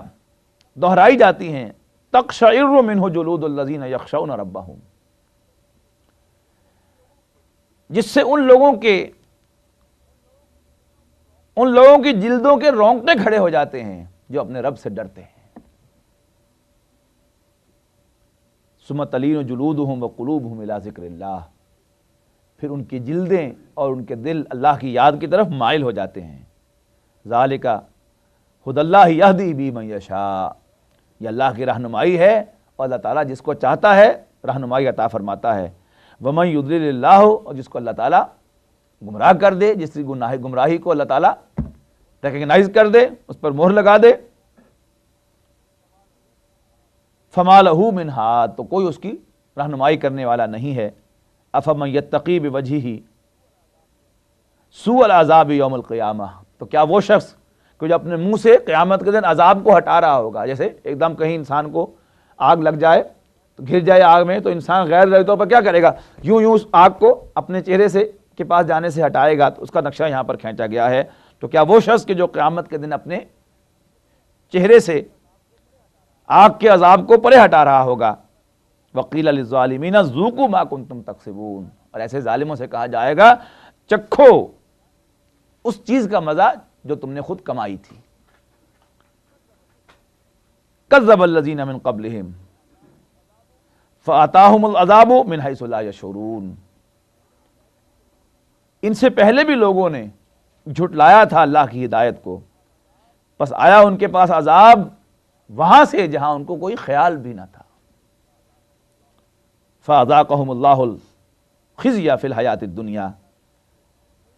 دہرائی جاتی ہیں، تقشعر منہ جلود الذین یخشون ربہم، جس سے ان لوگوں کی جلدوں کے رونگٹے کھڑے ہو جاتے ہیں جو اپنے رب سے ڈرتے ہیں۔ ثم تلین جلودہم وقلوبہم الی ذکر اللہ، پھر ان کی جلدیں اور ان کے دل اللہ کی یاد کی طرف مائل ہو جاتے ہیں۔ ذالک ھدی اللہ یہدی بہ من یشاء، یہ اللہ کی رہنمائی ہے اور اللہ تعالیٰ جس کو چاہتا ہے رہنمائی عطا فرماتا ہے۔ ومن یضلل اللہ، اور جس کو اللہ تعالیٰ گمراہ کر دے، جس کی گمراہی کو اللہ تعالیٰ ریکگنائز کر دے، اس پر مہر لگا دے، فما لہ من ہاد، تو کوئی اس کی رہنمائی کرنے والا نہیں ہے۔ افمن یتقی بوجہہ سوء العذاب یوم القیامہ، تو کیا وہ شخص کہ جو اپنے منہ سے قیامت کے دن عذاب کو ہٹا رہا ہوگا، جیسے ایک دم کہیں انسان کو آگ لگ جائے تو گر جائے آگ میں، تو انسان غیر ضروری طور پر کیا کرے گا، یوں اس آگ کو اپنے چہرے سے کے پاس جانے سے ہٹائے گا، تو اس کا نقشہ یہاں پر کھینچا گیا ہے۔ تو کیا وہ شخص کہ جو قیامت کے دن اپنے چہرے سے آگ کے عذاب کو پرے ہٹا رہا ہوگا، وقیل للظالمین ذوقوا ما کنتم تکسبون، اور ایسے ظالموں سے کہا جائے گا چکھو اس چیز کا مزہ جو تم نے خود کمائی تھی۔ کذب الذین من قبلہم فاتاہم العذاب من حیث لا یشعرون، ان سے پہلے بھی لوگوں نے جھٹلایا تھا اللہ کی ہدایت کو، پس آیا ان کے پاس عذاب وہاں سے جہاں ان کو کوئی خیال بھی نہ تھا۔ فَأَذَاقَهُمُ اللَّهُ الْخِزْيَ فِي الْحَيَاةِ الدُّنْيَا،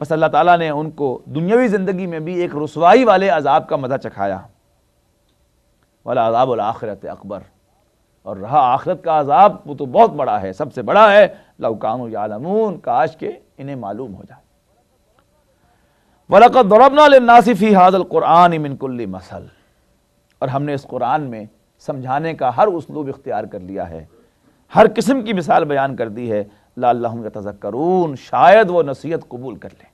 بس اللہ تعالیٰ نے ان کو دنیاوی زندگی میں بھی ایک رسوائی والے عذاب کا مزہ چکھایا۔ وَلَعَذَابُ الْآخِرَةِ أَكْبَرُ، اور رہا آخرت کا عذاب وہ تو بہت بڑا ہے، سب سے بڑا ہے۔ لَوْ كَانُوا يَعْلَمُونَ، کاش کہ انہیں معلوم ہو جائے۔ وَلَقَدْ ضَرَبْنَا لِلنَّاسِ فِي هَذَا الْقُرْآنِ مِنْ كُلِّ مَثَلٍ، اور ہم نے اس قرآن میں سمجھانے کا ہر اسلوب اختیار کر لیا ہے، ہر قسم کی مثال بیان کر دی ہے۔ لعلہم یتذکرون، شاید وہ نصیحت قبول کر لیں۔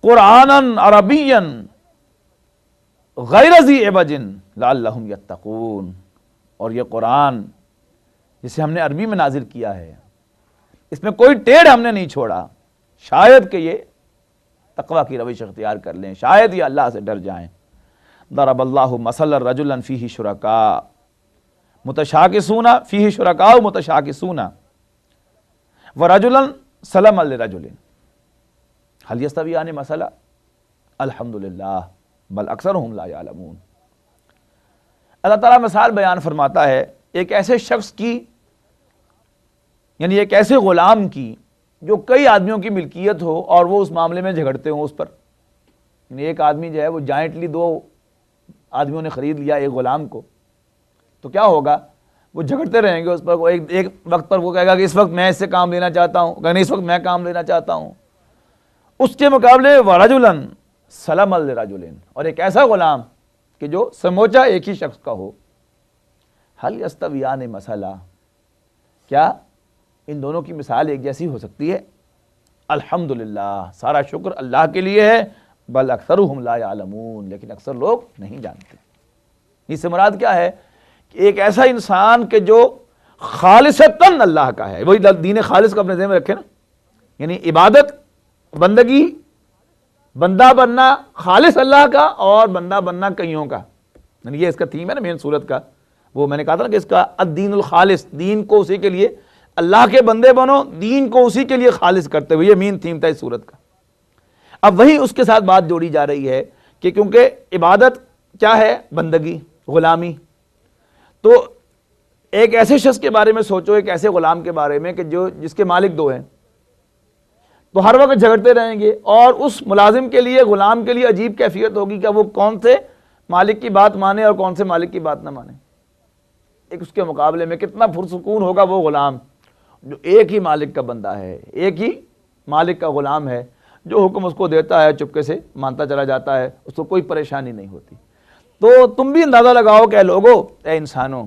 قرآنا عربیا غیر ذی عوج لعلہم یتقون، اور یہ قرآن جسے ہم نے عربی میں نازل کیا ہے، اس میں کوئی ٹیڑھ ہم نے نہیں چھوڑا، شاید کہ یہ تقوی کی روش اختیار کر لیں، شاید یہ اللہ سے ڈر جائیں۔ ضرب اللہ مثلا رجلا فیہ شرکاء متشاکسون، فیہ شرکاء متشاکسون ورجلا سلما لرجل، حل یستویان مسئلہ الحمدللہ بل اکثرہم لا یعلمون۔ اللہ تعالیٰ مثال بیان فرماتا ہے ایک ایسے شخص کی، یعنی ایک ایسے غلام کی جو کئی آدمیوں کی ملکیت ہو اور وہ اس معاملے میں جھگڑتے ہوں اس پر۔ یعنی ایک آدمی جو ہے وہ جائنٹلی 2 آدمیوں نے خرید لیا ایک غلام کو، تو کیا ہوگا؟ وہ جھگڑتے رہیں گے اس پر۔ وہ ایک وقت پر وہ کہے گا کہ اس وقت میں اس سے کام لینا چاہتا ہوں، کہ نہیں اس وقت میں کام لینا چاہتا ہوں۔ اس کے مقابلے وَرَجُلًا سَلَمًا لِرَجُلٍ، اور ایک ایسا غلام کہ جو سموچا ایک ہی شخص کا ہو۔ حل یستویان مثلا، کیا ان دونوں کی مثال ایک جیسی ہو سکتی ہے؟ الحمدللہ، سارا شکر اللہ کے لیے ہے، بل اکثرہم لا یعلمون، لیکن اکثر لوگ نہیں جانتے۔ اس سے مراد کیا ہے کہ ایک ایسا انسان کہ جو خالصتاً اللہ کا ہے، وہی دین خالص کو اپنے ذہن میں رکھے نا، یعنی عبادت، بندگی، بندہ بننا خالص اللہ کا اور بندہ بننا کئیوں کا، یعنی یہ اس کا تھیم ہے نا مین صورت کا۔ وہ میں نے کہا تھا نا کہ اس کا الدین الخالص، دین کو اسی کے لیے، اللہ کے بندے بنو، دین کو اسی کے لیے خالص کرتے ہوئے، یہ مین تھیم تھا اس صورت کا۔ اب وہی اس کے ساتھ بات جوڑی جا رہی ہے کہ کیونکہ عبادت کیا ہے؟ بندگی، غلامی۔ تو ایک ایسے شخص کے بارے میں سوچو، ایک ایسے غلام کے بارے میں کہ جس کے مالک 2 ہیں، تو ہر وقت جھگڑتے رہیں گے، اور اس ملازم کے لیے، غلام کے لیے عجیب کیفیت ہوگی کہ وہ کون سے مالک کی بات مانے اور کون سے مالک کی بات نہ مانے۔ ایک اس کے مقابلے میں کتنا پرسکون ہوگا وہ غلام جو ایک ہی مالک کا بندہ ہے، ایک ہی مالک کا غلام ہے، جو حکم اس کو دیتا ہے چپکے سے مانتا چلا جاتا ہے، اس کو کوئی پریشانی نہیں ہوتی۔ تو تم بھی اندازہ لگاؤ کہ لوگو، اے انسانوں،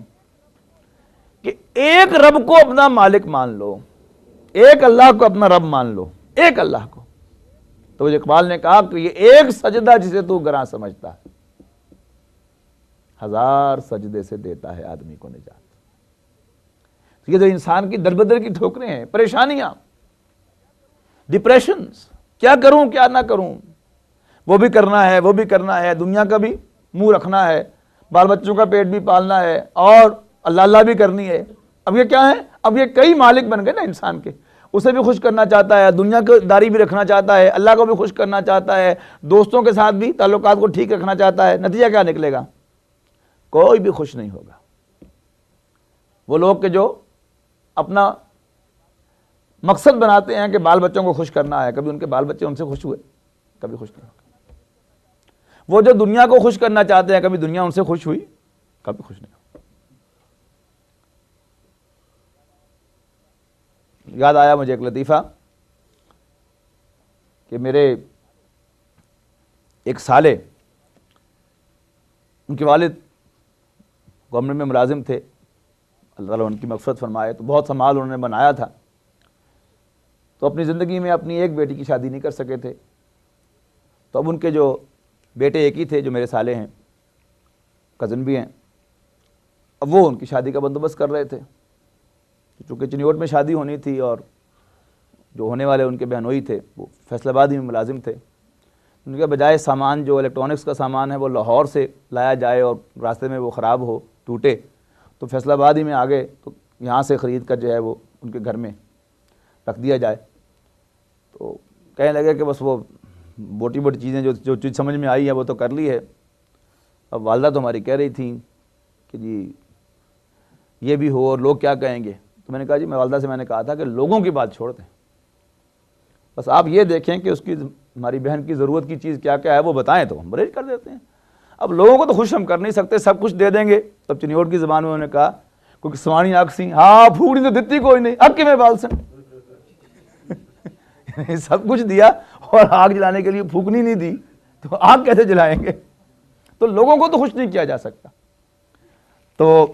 کہ ایک رب کو اپنا مالک مان لو، ایک اللہ کو اپنا رب مان لو، ایک اللہ کو۔ تو اقبال نے کہا کہ یہ ایک سجدہ جسے تو گراں سمجھتا ہے، 1000 سجدے سے دیتا ہے آدمی کو نجات۔ یہ جو انسان کی دربدر کی ٹھوکریں ہیں، پریشانیاں، ڈپریشنز، کیا کروں کیا نہ کروں، وہ بھی کرنا ہے، وہ بھی کرنا ہے، دنیا کا بھی منہ رکھنا ہے، بال بچوں کا پیٹ بھی پالنا ہے، اور اللہ اللہ بھی کرنی ہے۔ اب یہ کیا ہے؟ اب یہ کئی مالک بن گئے نا انسان کے، اسے بھی خوش کرنا چاہتا ہے، دنیا کی داری بھی رکھنا چاہتا ہے، اللہ کو بھی خوش کرنا چاہتا ہے، دوستوں کے ساتھ بھی تعلقات کو ٹھیک رکھنا چاہتا ہے۔ نتیجہ کیا نکلے گا؟ کوئی بھی خوش نہیں ہوگا۔ وہ لوگ کہ جو اپنا مقصد بناتے ہیں کہ بال بچوں کو خوش کرنا ہے، کبھی ان کے بال بچے ان سے خوش ہوئے؟ کبھی خوش نہیں ہوگا۔ وہ جو دنیا کو خوش کرنا چاہتے ہیں، کبھی دنیا ان سے خوش ہوئی؟ کبھی خوش نہیں ہوگا۔ یاد آیا مجھے ایک لطیفہ کہ میرے ایک سالے، ان کے والد گورنمنٹ میں ملازم تھے، اللہ تعالیٰ ان کی مغفرت فرمائے، تو بہت سا مال انہوں نے بنایا تھا، تو اپنی زندگی میں اپنی ایک بیٹی کی شادی نہیں کر سکے تھے۔ تو اب ان کے جو بیٹے ایک ہی تھے جو میرے سالے ہیں، کزن بھی ہیں، اب وہ ان کی شادی کا بندوبست کر رہے تھے۔ چونکہ چنیوٹ میں شادی ہونی تھی، اور جو ہونے والے ان کے بہنوئی تھے وہ فیصل آباد میں ملازم تھے۔ ان کے بجائے سامان جو الیکٹرانکس کا سامان ہے وہ لاہور سے لایا جائے اور راستے میں وہ خراب ہو، ٹوٹے، تو فیصل آباد ہی میں آگے تو یہاں سے خرید کر جو ہے وہ ان کے گھر میں رکھ دیا جائے۔ تو کہنے لگے کہ بس وہ موٹی موٹی چیزیں جو چیز سمجھ میں آئی ہے وہ تو کر لی ہے۔ اب والدہ تو ہماری کہہ رہی تھیں کہ جی یہ بھی ہو اور لوگ کیا کہیں گے۔ تو میں نے کہا جی، میں والدہ سے میں نے کہا تھا کہ لوگوں کی بات چھوڑ دیں، بس آپ یہ دیکھیں کہ اس کی، ہماری بہن کی ضرورت کی چیز کیا کیا ہے وہ بتائیں تو ہم ریڈی کر دیتے ہیں۔ اب لوگوں کو تو خوش ہم کر نہیں سکتے، سب کچھ دے دیں گے۔ تب چنیوٹ کی زبان میں انہوں نے کہا، کیونکہ سوانی آگ سی، ہاں پھوڑی تو دیتی کوئی نہیں، اب کی میں بال سن سب کچھ دیا اور آگ جلانے کے لیے پھونکنی نہیں دی تو آگ کیسے جلائیں گے؟ تو لوگوں کو تو خوش نہیں کیا جا سکتا۔ تو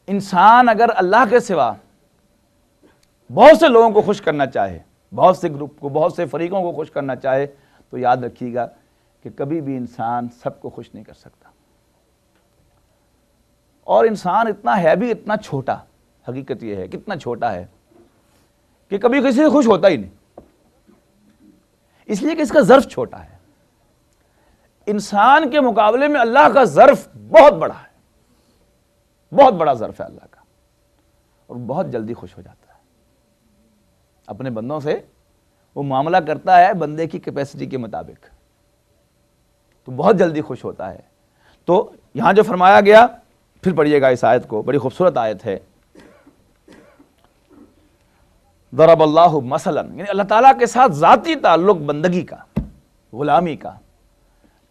انسان اگر اللہ کے سوا بہت سے لوگوں کو خوش کرنا چاہے، بہت سے گروپ کو، بہت سے فریقوں کو خوش کرنا چاہے، تو یاد رکھیے گا کہ کبھی بھی انسان سب کو خوش نہیں کر سکتا۔ اور انسان اتنا ہے بھی اتنا چھوٹا، حقیقت یہ ہے کتنا چھوٹا ہے کہ کبھی کسی سے خوش ہوتا ہی نہیں، اس لیے کہ اس کا ظرف چھوٹا ہے۔ انسان کے مقابلے میں اللہ کا ظرف بہت بڑا ہے، بہت بڑا ظرف ہے اللہ کا، اور بہت جلدی خوش ہو جاتا ہے، اپنے بندوں سے وہ معاملہ کرتا ہے بندے کی کیپیسٹی کے مطابق، تو بہت جلدی خوش ہوتا ہے۔ تو یہاں جو فرمایا گیا، پھر پڑھیے گا اس آیت کو، بڑی خوبصورت آیت ہے۔ ضرب اللہ مثلا، یعنی اللہ تعالیٰ کے ساتھ ذاتی تعلق بندگی کا، غلامی کا،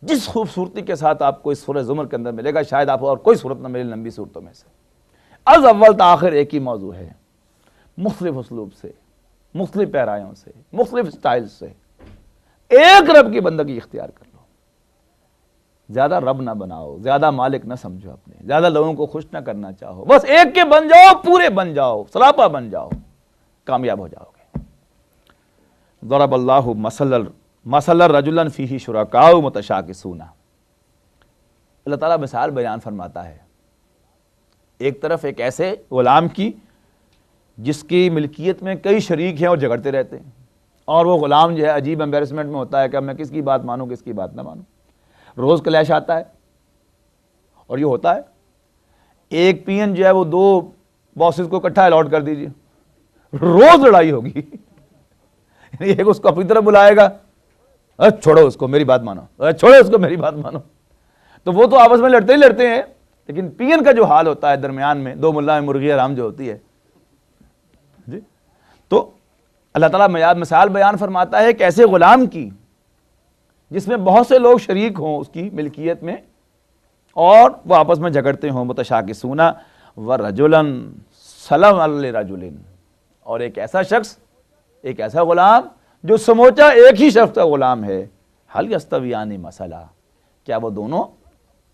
جس خوبصورتی کے ساتھ آپ کو اس سورہ زمر کے اندر ملے گا، شاید آپ کو اور کوئی صورت نہ ملے لمبی صورتوں میں سے۔ از اول تا آخر ایک ہی موضوع ہے، مختلف اسلوب سے، مختلف پیرایوں سے، مختلف سٹائل سے ایک رب کی بندگی اختیار کر لو۔ زیادہ رب نہ بناؤ، زیادہ مالک نہ سمجھو اپنے، زیادہ لوگوں کو خوش نہ کرنا چاہو، بس ایک کے بن جاؤ، پورے بن جاؤ، سراپا بن جاؤ، کامیاب ہو جاؤ گے۔ ضرب اللہ مثلا رجلا فیہ شرکاء متشاکسون، اللہ تعالیٰ مثال بیان فرماتا ہے ایک طرف ایک ایسے غلام کی جس کی ملکیت میں کئی شریک ہیں اور جھگڑتے رہتے ہیں، اور وہ غلام جو ہے عجیب امبیرسمنٹ میں ہوتا ہے کہ اب میں کس کی بات مانوں کس کی بات نہ مانوں، روز کلیش آتا ہے، اور یہ ہوتا ہے ایک پی این جو ہے وہ 2 باسز کو اکٹھا الاٹ کر دیجیے، روز لڑائی ہوگی۔ ایک اس کو اپنی طرف بلائے گا، چھوڑو اس کو میری بات مانو، چھوڑو اس کو میری بات مانو، تو وہ تو آپس میں لڑتے ہی لڑتے ہیں، لیکن پی این کا جو حال ہوتا ہے درمیان میں، 2 ملا مرغی حرام جو ہوتی ہے جی، تو اللہ تعالیٰ مثال بیان فرماتا ہے کہ ایسے غلام کی جس میں بہت سے لوگ شریک ہوں اس کی ملکیت میں، اور وہ آپس میں جھگڑتے ہوں، متشاکسون ورجلا سلم لرجل، اور ایک ایسا شخص، ایک ایسا غلام جو سموچا ایک ہی شخص کا غلام ہے، حل یستویان مثلا، کیا وہ دونوں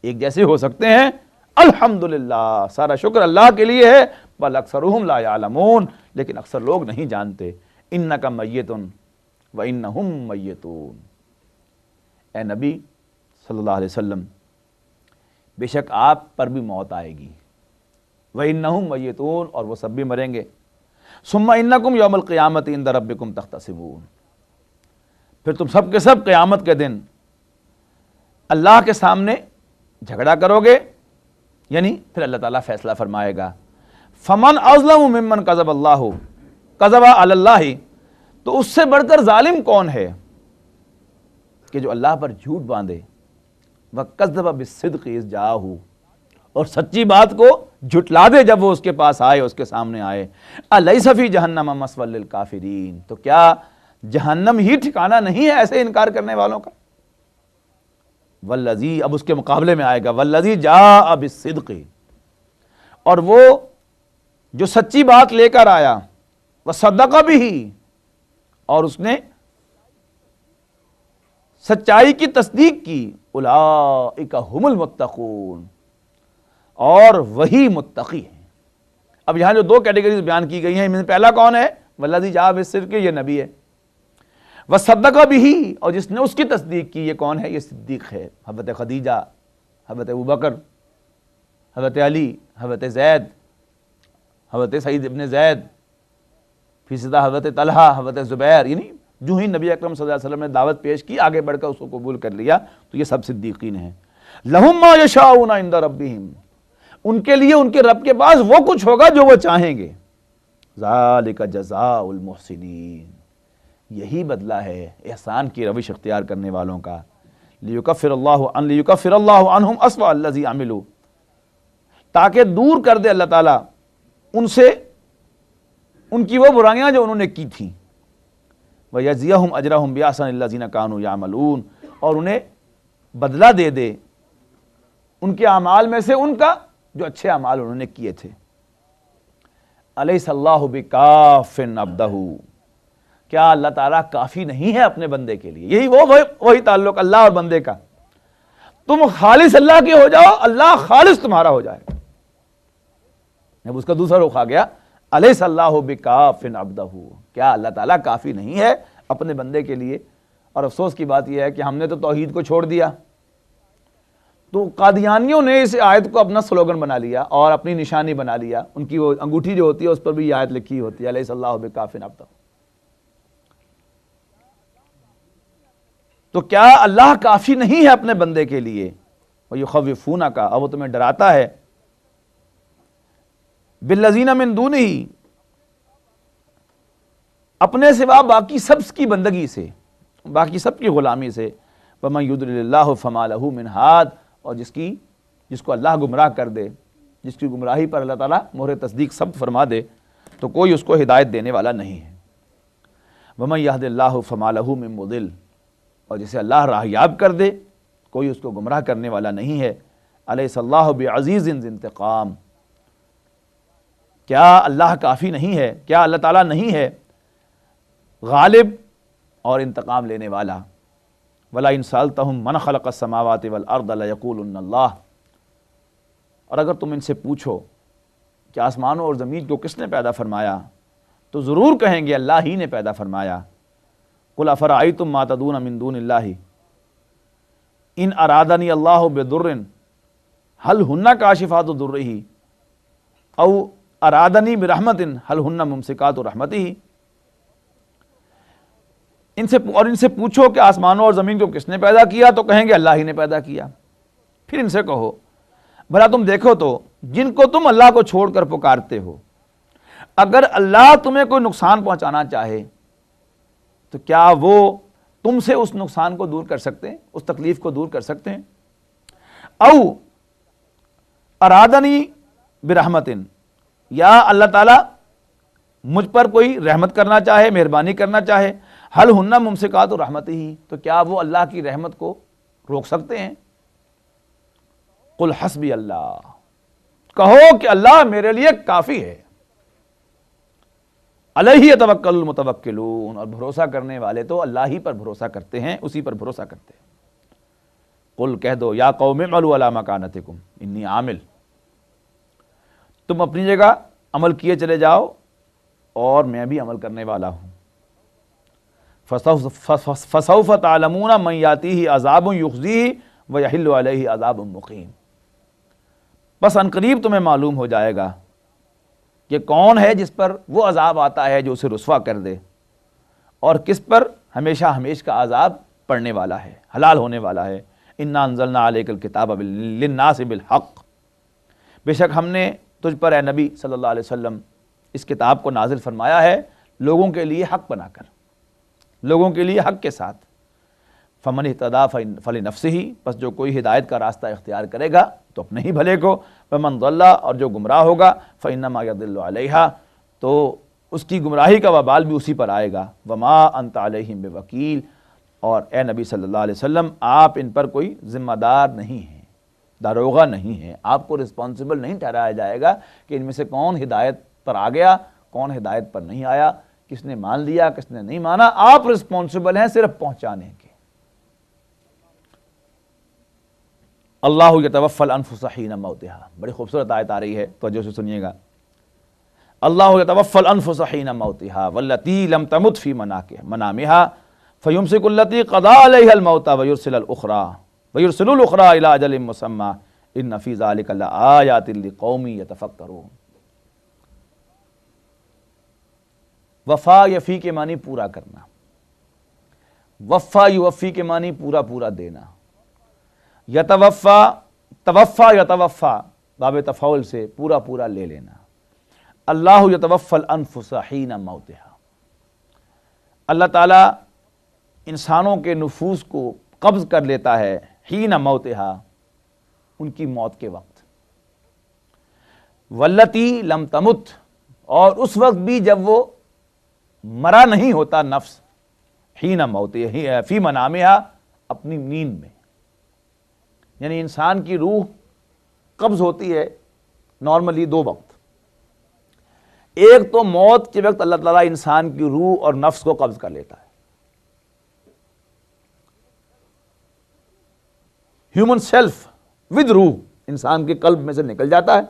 ایک جیسے ہو سکتے ہیں؟ الحمدللہ، سارا شکر اللہ کے لیے ہے، بل اکثرہم لا یعلمون، لیکن اکثر لوگ نہیں جانتے۔ انک میت وانہم میتون، اے نبی صلی اللہ علیہ وسلم، بے شک آپ پر بھی موت آئے گی، وانہم میتون، اور وہ سب بھی مریں گے، ثم انکم یوم القیامۃ عند ربکم تختصمون، پھر تم سب کے سب قیامت کے دن اللہ کے سامنے جھگڑا کرو گے، یعنی پھر اللہ تعالیٰ فیصلہ فرمائے گا۔ فمن اظلم ممن کذب علی اللہ، تو اس سے بڑھ کر ظالم کون ہے کہ جو اللہ پر جھوٹ باندھے، وَكَذَّبَ بِالصِّدْقِ إِذْ جَاءَهُ، اور سچی بات کو جھٹلا دے جب وہ اس کے پاس آئے، اس کے سامنے آئے۔ أَلَيْسَ فِي جَهَنَّمَ مَثْوًى لِلْكَافِرِينَ، تو کیا جہنم ہی ٹھکانہ نہیں ہے ایسے انکار کرنے والوں کا؟ والذی، اب اس کے مقابلے میں آئے گا، والذی جاء بالصدق، اور وہ جو سچی بات لے کر آیا، وصدق بہ، اور اس نے سچائی کی تصدیق کی، اولئک ھم المتقون، اور وہی متقی ہیں۔ اب یہاں جو 2 کیٹیگریز بیان کی گئی ہیں، ان میں پہلا کون ہے؟ والذی جاء بالصدق، یہ نبی ہے، وصدق بہ، اور جس نے اس کی تصدیق کی، یہ کون ہے؟ یہ صدیق ہے، حضرت خدیجہ، حضرت ابوبکر، حضرت علی، حضرت زید، حضرت سعید ابن زید، پھر سیدھا حضرت طلحہ، حضرت زبیر، یعنی جو ہی نبی اکرم صلی اللہ علیہ وسلم نے دعوت پیش کی، آگے بڑھ کر اس کو قبول کر لیا، تو یہ سب صدیقین ہیں۔ لہم ما یشاؤون عند ربہم، ان کے لیے ان کے رب کے پاس وہ کچھ ہوگا جو وہ چاہیں گے۔ ذالک جزاء المحسنین، یہی بدلہ ہے احسان کی روش اختیار کرنے والوں کا۔ لیکفر اللہ عنہم اسوأ الذی عملوا، تاکہ دور کر دے اللہ تعالیٰ ان سے ان کی وہ برائیاں جو انہوں نے کی تھیں، وَيَجْزِيَهُمْ أَجْرَهُمْ بِأَحْسَنِ الَّذِينَ كَانُوا يَعْمَلُونَ، اور انہیں بدلہ دے دے ان کے اعمال میں سے ان کا جو اچھے اعمال انہوں نے کیے تھے۔ أَلَيْسَ اللَّهُ بِكَافٍ عَبْدَهُ، کیا اللہ تعالیٰ کافی نہیں ہے اپنے بندے کے لیے؟ یہی وہی تعلق اللہ اور بندے کا، تم خالص اللہ کے ہو جاؤ، اللہ خالص تمہارا ہو جائے گا۔ اب اس کا دوسرا رخ آ گیا، أَلَيْسَ اللَّهُ بِكَافٍ عَبْدَهُ، کیا اللہ تعالیٰ کافی نہیں ہے اپنے بندے کے لیے؟ اور افسوس کی بات یہ ہے کہ ہم نے تو توحید کو چھوڑ دیا، تو قادیانیوں نے اس آیت کو اپنا سلوگن بنا لیا اور اپنی نشانی بنا لیا، ان کی وہ انگوٹھی جو ہوتی ہے اس پر بھی یہ آیت لکھی ہوتی ہے، أَلَيْسَ اللَّهُ بِكَافٍ عَبْدَهُ۔ تو کیا اللہ کافی نہیں ہے اپنے بندے کے لیے؟ وَيُخَوِّفُونَكَ، اب وہ تمہیں ڈراتا ہے، بِالَّذِينَ مِن دُونِهِ، اپنے سوا باقی سب کی بندگی سے، باقی سب کی غلامی سے. وَمَن يُضْلِلِ اللَّهُ فَمَا لَهُ مِنْ هَادٍ، اور جس کو اللہ گمراہ کر دے، جس کی گمراہی پر اللہ تعالیٰ مہر تصدیق ثبت فرما دے، تو کوئی اس کو ہدایت دینے والا نہیں ہے. وَمَن يَهْدِ اللَّهُ فَمَا لَهُ مِن مُضِلٍّ، اور جسے اللہ راہیاب کر دے کوئی اس کو گمراہ کرنے والا نہیں ہے. أَلَيْسَ اللَّهُ بِعَزِيزٍ ذِي انتقام، کیا اللہ کافی نہیں ہے، کیا اللہ تعالیٰ نہیں ہے غالب اور انتقام لینے والا. وَلَئِن سَأَلْتَهُم مَّنْ خَلَقَ السَّمَاوَاتِ وَالْأَرْضَ لَيَقُولُنَّ اللَّهُ، اور اگر تم ان سے پوچھو کہ آسمانوں اور زمین کو کس نے پیدا فرمایا، تو ضرور کہیں گے اللہ ہی نے پیدا فرمایا. قُلْ أَفَرَأَيْتُم مَّا تَدْعُونَ مِن دُونِ اللَّهِ إِنْ أَرَادَنِيَ اللَّهُ بِضُرٍّ هَلْ هُنَّ كَاشِفَاتُ ضُرِّهِ أَوْ أَرَادَنِي بِرَحْمَةٍ هَلْ هُنَّ مُمْسِكَاتُ رَحْمَتِهِ. ان سے پوچھو کہ آسمانوں اور زمین کو کس نے پیدا کیا، تو کہیں گے اللہ ہی نے پیدا کیا. پھر ان سے کہو بھلا تم دیکھو تو جن کو تم اللہ کو چھوڑ کر پکارتے ہو، اگر اللہ تمہیں کوئی نقصان پہنچانا چاہے تو کیا وہ تم سے اس نقصان کو دور کر سکتے ہیں، اس تکلیف کو دور کر سکتے ہیں. او ارادنی برحمتن، یا اللہ تعالیٰ مجھ پر کوئی رحمت کرنا چاہے، مہربانی کرنا چاہے، حل ہن ممسکات رحمتہ، تو کیا وہ اللہ کی رحمت کو روک سکتے ہیں. قل حسبی اللہ، کہو کہ اللہ میرے لیے کافی ہے. علیہ یتوکل المتوکلون، اور بھروسہ کرنے والے تو اللہ ہی پر بھروسہ کرتے ہیں، اسی پر بھروسہ کرتے ہیں. قل کہہ دو یا قوم اعملوا علی مکانتکم انی عامل، تم اپنی جگہ عمل کیے چلے جاؤ اور میں بھی عمل کرنے والا ہوں. فسوف تعلمون من یاتیہ عذاب یخزیہ ویحل علیہ عذاب مقیم، بس ان قریب تمہیں معلوم ہو جائے گا کہ کون ہے جس پر وہ عذاب آتا ہے جو اسے رسوا کر دے، اور کس پر ہمیشہ ہمیش کا عذاب پڑنے والا ہے، حلال ہونے والا ہے. انا انزلنا علیک الکتاب للناس بالحق، بے شک ہم نے تجھ پر اے نبی صلی اللہ علیہ وسلم اس کتاب کو نازل فرمایا ہے لوگوں کے لیے حق بنا کر، لوگوں کے لیے حق کے ساتھ. فمن اهتدى فلنفسه، پس جو کوئی ہدایت کا راستہ اختیار کرے گا تو اپنے ہی بھلے کو. ومن ضل، اور جو گمراہ ہوگا فانما يضل علیہا، تو اس کی گمراہی کا وبال بھی اسی پر آئے گا. وما انت علیہم بوکیل، اور اے نبی صلی اللہ علیہ وسلم آپ ان پر کوئی ذمہ دار نہیں ہیں، داروغہ نہیں ہیں، آپ کو رسپانسبل نہیں ٹھہرایا جائے گا کہ ان میں سے کون ہدایت پر آ گیا، کون ہدایت پر نہیں آیا، کس نے مان لیا کس نے نہیں مانا. آپ رسپانسبل ہیں صرف پہنچانے کے. اللہ یتوفی الانفس حین موتها، بڑی خوبصورت آیت آ رہی ہے، توجہ سے سنیے گا. اللہ یتوفی الانفس حین موتها والتی لم تمت فی منامها فیمسک التی قضى علیہا الموت ویرسل الاخرى الی اجل مسمى ان فی ذلک لآیات لقوم یتفکرون. وفا یفی کے معنی پورا کرنا، وفا یوفی کے معنی پورا پورا دینا. یتوفا، توفا یتوفا باب تفاعل سے پورا پورا لے لینا. اللہ یتوفی الانفس حین موتها، اللہ تعالیٰ انسانوں کے نفوس کو قبض کر لیتا ہے حین موتها، ان کی موت کے وقت. والتی لم تمت، اور اس وقت بھی جب وہ مرا نہیں ہوتا نفس، حین موتها فی منامها، اپنی نیند میں. یعنی انسان کی روح قبض ہوتی ہے نارملی دو وقت. ایک تو موت کے وقت اللہ تعالیٰ انسان کی روح اور نفس کو قبض کر لیتا ہے. ہیومن سیلف ود روح انسان کے قلب میں سے نکل جاتا ہے.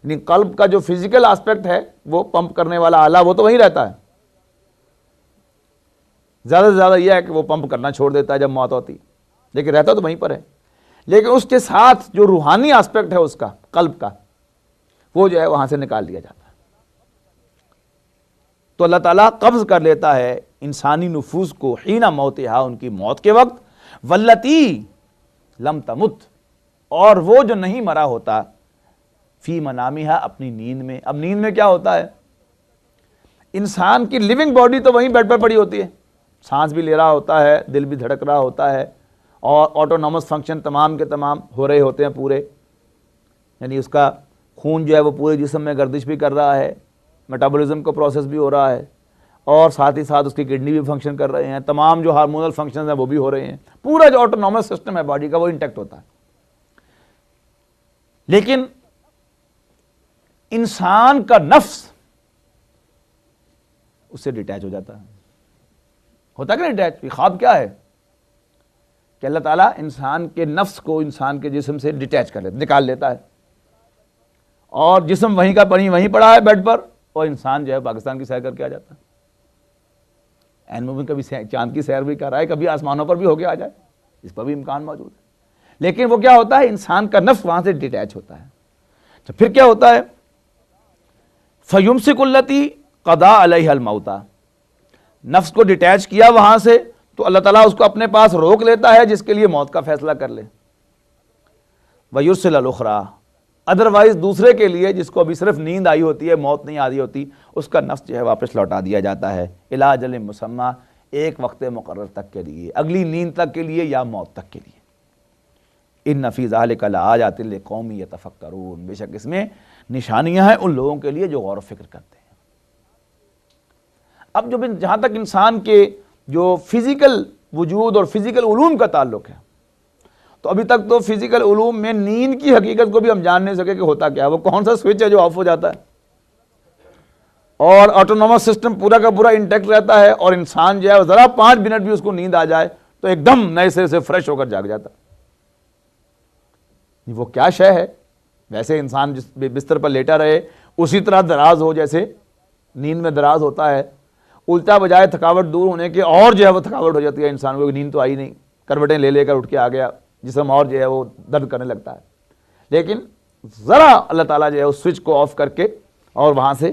یعنی قلب کا جو فزیکل آسپیکٹ ہے وہ پمپ کرنے والا آلہ وہ تو وہیں رہتا ہے، زیادہ سے زیادہ یہ ہے کہ وہ پمپ کرنا چھوڑ دیتا ہے جب موت ہوتی، لیکن رہتا تو وہیں پر ہے. لیکن اس کے ساتھ جو روحانی آسپیکٹ ہے اس کا، قلب کا، وہ جو ہے وہاں سے نکال دیا جاتا ہے. تو اللہ تعالیٰ قبض کر لیتا ہے انسانی نفوس کو حین موتہا، ان کی موت کے وقت. والتی لم تمت، اور وہ جو نہیں مرا ہوتا، فی منامہا، اپنی نیند میں. اب نیند میں کیا ہوتا ہے؟ انسان کی لیونگ باڈی تو وہیں بیڈ پر پڑی ہوتی ہے، سانس بھی لے رہا ہوتا ہے، دل بھی دھڑک رہا ہوتا ہے، اور آٹونامس فنکشن تمام کے تمام ہو رہے ہوتے ہیں پورے، یعنی اس کا خون جو ہے وہ پورے جسم میں گردش بھی کر رہا ہے، میٹابولزم کا پروسیس بھی ہو رہا ہے، اور ساتھ ہی ساتھ اس کی کڈنی بھی فنکشن کر رہے ہیں، تمام جو ہارمونل فنکشنز ہیں وہ بھی ہو رہے ہیں، پورا جو آٹونامس سسٹم ہے باڈی کا وہ انٹیکٹ ہوتا ہے۔ لیکن انسان کا نفس اس سے ڈیٹیچ ہو جاتا ہے، ہوتا ہے کہ ڈیٹیچ؟ خواب کیا ہے کہ اللہ تعالیٰ انسان کے نفس کو انسان کے جسم سے ڈیٹیچ کر لیتا، نکال لیتا ہے، اور جسم وہیں کا وہیں پڑا ہے بیڈ پر، اور انسان جو ہے پاکستان کی سیر کر کے آ جاتا ہے، میں کبھی چاند کی سیر بھی کر رہا ہے، کبھی آسمانوں پر بھی ہو کے آ جائے، اس پر بھی امکان موجود ہے۔ لیکن وہ کیا ہوتا ہے، انسان کا نفس وہاں سے ڈیٹیچ ہوتا ہے۔ تو پھر کیا ہوتا ہے، فَيُمْسِكُ الَّتِي قَضَىٰ عَلَيْهَا الْمَوْتَ، نفس کو ڈیٹیچ کیا وہاں سے تو اللہ تعالیٰ اس کو اپنے پاس روک لیتا ہے جس کے لیے موت کا فیصلہ کر لے۔ وَيُرْسِلَ الْأُخْرَىٰ، ادروائز دوسرے کے لیے جس کو ابھی صرف نیند آئی ہوتی ہے، موت نہیں آئی ہوتی، اس کا نفس جو ہے واپس لوٹا دیا جاتا ہے اِلیٰ أَجَلٍ مُّسَمًّى، ایک وقت مقرر تک کے لیے، اگلی نیند تک کے لیے یا موت تک کے لیے۔ إِنَّ فِي ذَلِكَ لَآيَاتٍ لِقَوْمٍ يَتَفَكَّرُونَ، بے شک اس میں نشانیاں ہیں ان لوگوں کے لیے جو غور و فکر کرتے ہیں۔ اب جہاں تک انسان کے جو فزیکل وجود اور فزیکل علوم کا تعلق ہے، تو ابھی تک تو فزیکل علوم میں نیند کی حقیقت کو بھی ہم جان نہیں سکے کہ ہوتا کیا ہے، وہ کون سا سوئچ ہے جو آف ہو جاتا ہے، اور آٹونومس سسٹم پورا کا پورا انٹیکٹ رہتا ہے، اور انسان جو ہے ذرا 5 منٹ بھی اس کو نیند آ جائے تو ایک دم نئے سرے سے فریش ہو کر جاگ جاتا ہے۔ وہ کیا شے ہے؟ ویسے انسان جس بستر پر لیٹا رہے اسی طرح دراز ہو جیسے نیند میں دراز ہوتا ہے، الٹا بجائے تھکاوٹ دور ہونے کے اور جو ہے وہ تھکاوٹ ہو جاتی ہے انسان کو، نیند تو آئی نہیں، کروٹیں لے لے کر اٹھ کے آ گیا، جسم اور جو ہے وہ درد کرنے لگتا ہے۔ لیکن ذرا اللہ تعالیٰ جو ہے اس سوئچ کو آف کر کے اور وہاں سے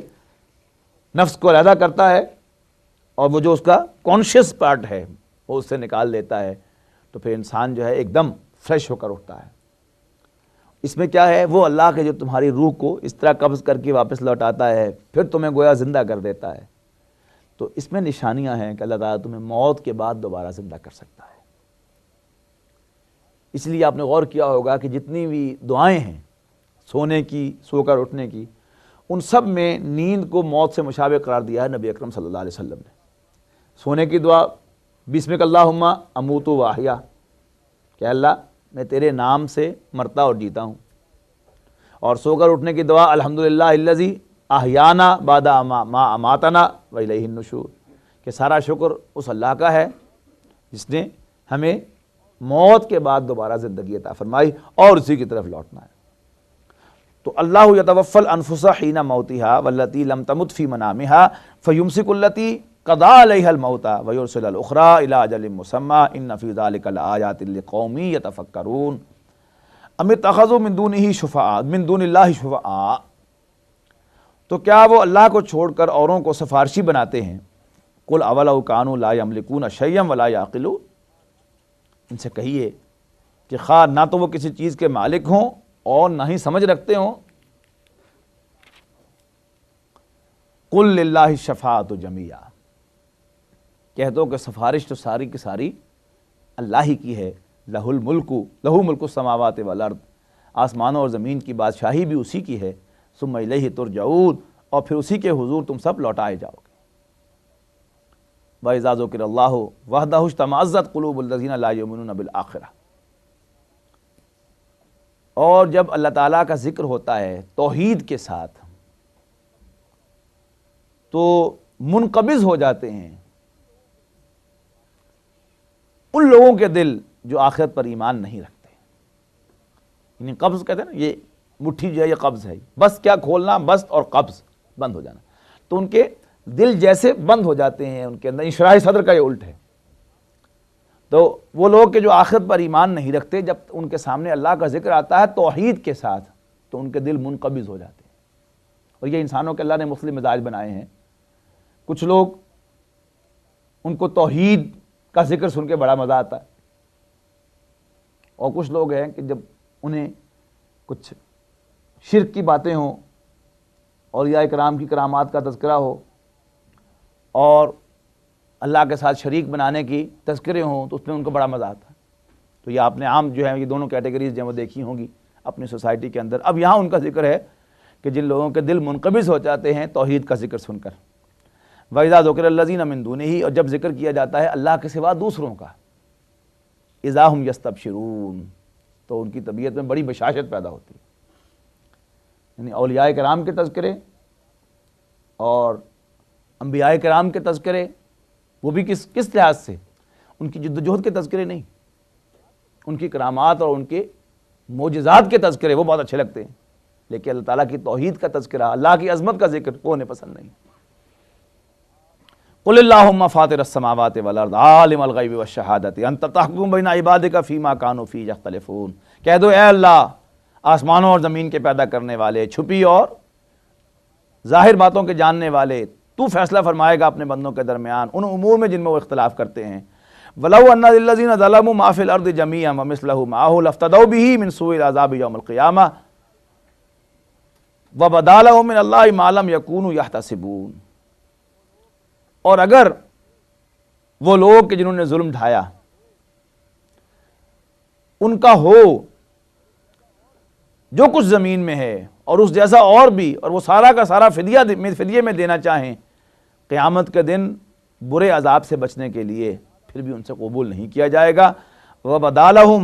نفس کو علیحدہ کرتا ہے، اور وہ جو اس کا کانشیس پارٹ ہے وہ اس سے نکال دیتا ہے، تو پھر انسان جو ہے ایک دم فریش ہو کر اٹھتا ہے۔ اس میں کیا ہے، وہ اللہ کے جو تمہاری روح کو اس طرح قبض کر کے واپس لوٹاتا ہے، پھر تمہیں گویا زندہ کر دیتا ہے۔ تو اس میں نشانیاں ہیں کہ اللہ تعالیٰ تمہیں موت کے بعد دوبارہ زندہ کر سکتا ہے۔ اس لیے آپ نے غور کیا ہوگا کہ جتنی بھی دعائیں ہیں سونے کی، سو کر اٹھنے کی، ان سب میں نیند کو موت سے مشابہ قرار دیا ہے نبی اکرم صلی اللہ علیہ وسلم نے۔ سونے کی دعا بسمک اللہم اموت و احیا، کہ اللہ میں تیرے نام سے مرتا اور جیتا ہوں، اور سو کر اٹھنے کی دعا الحمدللہ الذی احیانا بعد ما اماتنا والیہ النشور، کہ سارا شکر اس اللہ کا ہے جس نے ہمیں موت کے بعد دوبارہ زندگی عطا فرمائی اور اسی کی طرف لوٹنا ہے۔ تو اللہ یتوفی الانفس حین موتها والتی لم تمت فی منامها فیمسک التی قضى علیها الموت ویرسل الاخری الی اجل مسمى ان فی ذلک لآیات لقوم یتفکرون ام اتخذوا من دونہ شفعاء من دون اللہ شفعاء، تو کیا وہ اللہ کو چھوڑ کر اوروں کو سفارشی بناتے ہیں؟ قل اولو کانوا لا یملکون شیئا ولا یعقلون، ان سے کہیے کہ خواہ نہ تو وہ کسی چیز کے مالک ہوں اور نہ ہی سمجھ رکھتے ہوں۔ قل للہ الشفاعۃ جمیعا، کہہ دو کہ سفارش تو ساری کی ساری اللہ ہی کی ہے، لہ الملک، لہ ملک السماوات والارض، آسمانوں اور زمین کی بادشاہی بھی اسی کی ہے، ثم الیہ ترجعون، اور پھر اسی کے حضور تم سب لوٹائے جاؤ گے۔ وَإِذَا ذُكِرَ اللَّهُ وَحْدَهُ اشْمَأَزَّتْ قُلُوبُ الَّذِينَ لَا يُؤْمِنُونَ بِالْآخِرَةِ، اور جب اللہ تعالیٰ کا ذکر ہوتا ہے توحید کے ساتھ تو منقبض ہو جاتے ہیں ان لوگوں کے دل جو آخرت پر ایمان نہیں رکھتے۔ یعنی قبض کہتے ہیں نا، یہ مٹھی جو ہے یہ قبض ہے، بس کیا کھولنا، بس اور قبض بند ہو جانا، تو ان کے دل جیسے بند ہو جاتے ہیں، ان کے اندر انشراح صدر کا یہ الٹ ہے۔ تو وہ لوگ کہ جو آخرت پر ایمان نہیں رکھتے، جب ان کے سامنے اللہ کا ذکر آتا ہے توحید کے ساتھ تو ان کے دل منقبض ہو جاتے ہیں۔ اور یہ انسانوں کے اللہ نے مختلف مزاج بنائے ہیں، کچھ لوگ ان کو توحید کا ذکر سن کے بڑا مزہ آتا ہے، اور کچھ لوگ ہیں کہ جب انہیں کچھ شرک کی باتیں ہوں، اولیاء کرام کی کرامات کا تذکرہ ہو، اور اللہ کے ساتھ شریک بنانے کی تذکرے ہوں تو اس میں ان کو بڑا مزہ آتا ہے. تو یہ آپ نے عام جو ہے یہ دونوں کیٹیگریز جو وہ دیکھی ہوں گی اپنی سوسائٹی کے اندر. اب یہاں ان کا ذکر ہے کہ جن لوگوں کے دل منقبض ہو جاتے ہیں توحید کا ذکر سن کر. وَإِذَا ذُكِرَ الَّذِينَ مِن دُونِهِ، اور جب ذکر کیا جاتا ہے اللہ کے سوا دوسروں کا، اِذَا هُمْ يَسْتَبْشِرُونَ، تو ان کی طبیعت میں بڑی بشاشت پیدا ہوتی ہے. یعنی اولیاء کرام کے تذکرے اور انبیاء کرام کے تذکرے، وہ بھی کس لحاظ سے؟ ان کی جد و جہد کے تذکرے نہیں، ان کی کرامات اور ان کے معجزات کے تذکرے وہ بہت اچھے لگتے ہیں، لیکن اللہ تعالیٰ کی توحید کا تذکرہ، اللہ کی عظمت کا ذکر وہ انہیں پسند نہیں. قل اللہم فاطر السماوات والارض عالم الغیب والشہادۃ انت تحکم بین عبادک فیما کانوا فیہ یختلفون. کہہ دو اے اللہ، آسمانوں اور زمین کے پیدا کرنے والے، چھپی اور ظاہر باتوں کے جاننے والے، تو فیصلہ فرمائے گا اپنے بندوں کے درمیان ان امور میں جن میں وہ اختلاف کرتے ہیں. وَلَوْ أَنَّ لِلَّذِينَ ظَلَمُوا مَا فِي الْأَرْضِ جَمِيعًا وَمِثْلَهُ مَعَهُ لَافْتَدَوْا بِهِ مِنْ سُوءِ الْعَذَابِ يَوْمَ الْقِيَامَةِ وَبَدَا لَهُم مِّنَ اللَّهِ مَا لَمْ يَكُونُوا يَحْتَسِبُونَ. اور اگر وہ لوگ کہ جنہوں نے ظلم ڈھایا ان کا ہو جو کچھ زمین میں ہے اور اس جیسا اور بھی، اور وہ سارا کا سارا فدیے میں دینا چاہیں، قیامت کے دن برے عذاب سے بچنے کے لیے پھر بھی ان سے قبول نہیں کیا جائے گا. وَبَدَا لَهُمْ،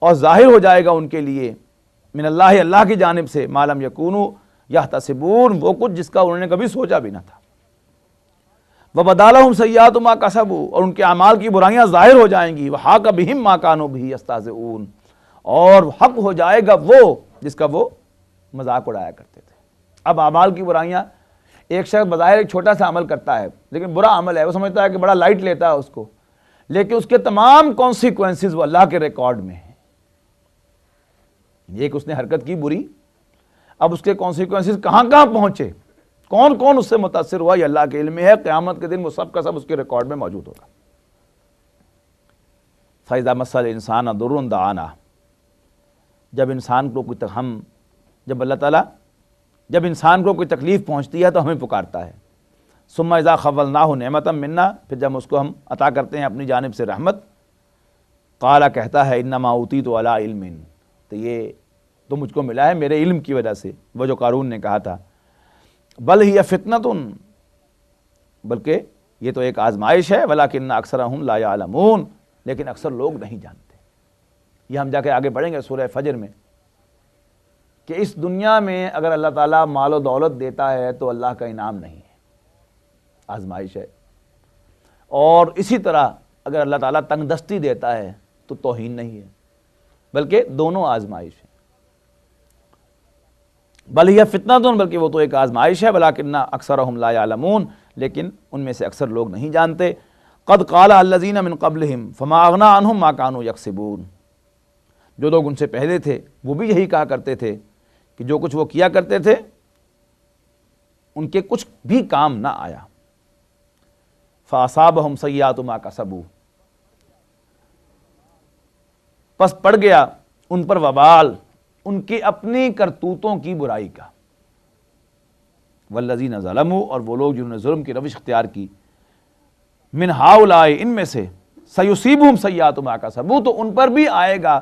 اور ظاہر ہو جائے گا ان کے لیے، من اللہ، اللہ کی جانب سے، مَا لَمْ يَكُونُوا يَحْتَسِبُونَ، وہ کچھ جس کا انہوں نے کبھی سوچا بھی نہ تھا. وَبَدَا لَهُمْ سَيِّئَاتُ مَا كَسَبُوا، اور ان کے اعمال کی برائیاں ظاہر ہو جائیں گی. وَحَاقَ بِهِمْ مَا كَانُوا بِهِ يَسْتَهْزِئُونَ، اور حق ہو جائے گا وہ جس کا وہ مذاق اڑایا کرتے تھے. اب اعمال کی برائیاں، ایک شخص بظاہر ایک چھوٹا سا عمل کرتا ہے لیکن برا عمل ہے، وہ سمجھتا ہے کہ بڑا لائٹ لیتا ہے اس کو، لیکن اس کے تمام کانسیکوینسز وہ اللہ کے ریکارڈ میں ہیں. ایک اس نے حرکت کی بری، اب اس کے کانسیکوینسز کہاں کہاں پہنچے، کون کون اس سے متاثر ہوا، یہ اللہ کے علم میں ہے. قیامت کے دن وہ سب کا سب اس کے ریکارڈ میں موجود ہوگا. فَإِذَا مَسَّ الْإِنسَانَ ضُرٌّ دَعَانَا، جب انسان کو کوئی اللہ تعالیٰ جب انسان کو کوئی تکلیف پہنچتی ہے تو ہمیں پکارتا ہے. ثُمَّ إِذَا خَوَّلْنَاهُ نِعْمَةً مِنَّا، پھر جب اس کو ہم عطا کرتے ہیں اپنی جانب سے رحمت، قَالَ، کہتا ہے، إِنَّمَا أُوتِيتُ عَلَىٰ عِلْمٍ، تو یہ تو مجھ کو ملا ہے میرے علم کی وجہ سے. وہ جو قارون نے کہا تھا، بل ہی فتنۃ، بلکہ یہ تو ایک آزمائش ہے، ولیکن اکثرہم لا یعلمون، لیکن اکثر لوگ نہیں جانتے. یہ ہم جا کے آگے پڑھیں گے سورہ فجر میں کہ اس دنیا میں اگر اللہ تعالیٰ مال و دولت دیتا ہے تو اللہ کا انعام نہیں ہے، آزمائش ہے. اور اسی طرح اگر اللہ تعالیٰ تنگ دستی دیتا ہے تو توہین نہیں ہے، بلکہ دونوں آزمائش ہے. بل ہی فتنۃ، بلکہ وہ تو ایک آزمائش ہے، ولیکن اکثرہم لا یعلمون، لیکن ان میں سے اکثر لوگ نہیں جانتے. قد قال الذین من قبلہم فما اغنی عنہم ما کانوا یکسبون، جو لوگ ان سے پہلے تھے وہ بھی یہی کہا کرتے تھے کہ جو کچھ وہ کیا کرتے تھے ان کے کچھ بھی کام نہ آیا. فاصابہم سیئات ما کسبوا، پس پڑ گیا ان پر وبال ان کی اپنی کرتوتوں کی برائی کا. والذین ظلموا، اور وہ لوگ جنہوں نے ظلم کی روش اختیار کی، من ہؤلاء، ان میں سے، سیصیبہم سیئات ما کسبوا، تو ان پر بھی آئے گا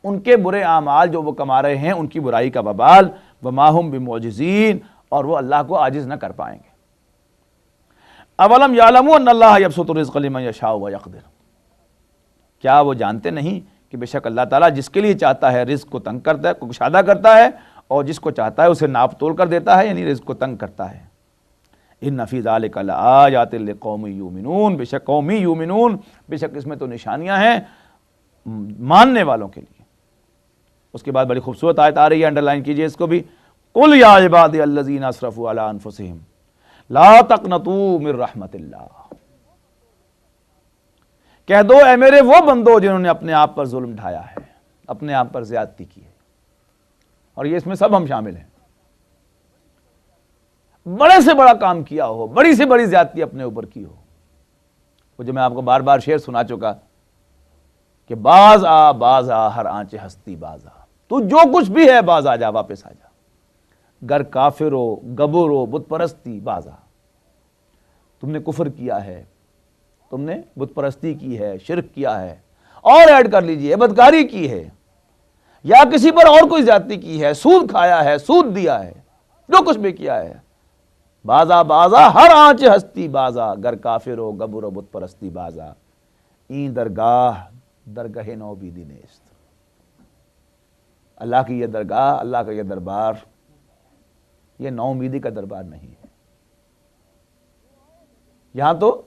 ان کے برے اعمال جو وہ کما رہے ہیں ان کی برائی کا وبال. وما ہم بمعجزین، اور وہ اللہ کو عاجز نہ کر پائیں گے. اولم یعلموا ان اللہ یبسط الرزق لمن یشاء ویقدر، کیا وہ جانتے نہیں کہ بے شک اللہ تعالیٰ جس کے لیے چاہتا ہے رزق کو تنگ کرتا ہے، کو کشادہ کرتا ہے، اور جس کو چاہتا ہے اسے ناپ تول کر دیتا ہے، یعنی رزق کو تنگ کرتا ہے. ان فی ذلک لآیات لقوم یؤمنون، بے شک قومی یؤمنون، بے شک اس میں تو نشانیاں ہیں ماننے والوں کے لیے. اس کے بعد بڑی خوبصورت آیت آ رہی ہے، انڈرلائن کیجئے اس کو بھی. قل یا عبادی الذین اسرفوا علی انفسہم لا تقنطوا من رحمت اللہ، کہہ دو اے میرے وہ بندو جنہوں نے اپنے آپ پر ظلم ڈھایا ہے، اپنے آپ پر زیادتی کی ہے. اور یہ اس میں سب ہم شامل ہیں. بڑے سے بڑا کام کیا ہو، بڑی سے بڑی زیادتی اپنے اوپر کی ہو، وہ جو میں آپ کو بار بار شعر سنا چکا کہ باز آ ہر آنچ ہستی باز آ، تو جو کچھ بھی ہے باز آ جا، واپس آ جا، گر کافر ہو، گبر ہو، بت پرستی، باز آ. تم نے کفر کیا ہے، تم نے بت پرستی کی ہے، شرک کیا ہے، اور ایڈ کر لیجئے بدکاری کی ہے، یا کسی پر اور کوئی زیادتی کی ہے، سود کھایا ہے، سود دیا ہے، جو کچھ بھی کیا ہے، بازا بازا ہر آنچ ہستی بازا، گر کافر ہو گبر و بت پرستی بازا، این درگاہ درگاہ نوبیدی نیست۔ اللہ کی یہ درگاہ، اللہ کا یہ دربار، یہ نو امیدی کا دربار نہیں ہے۔ یہاں تو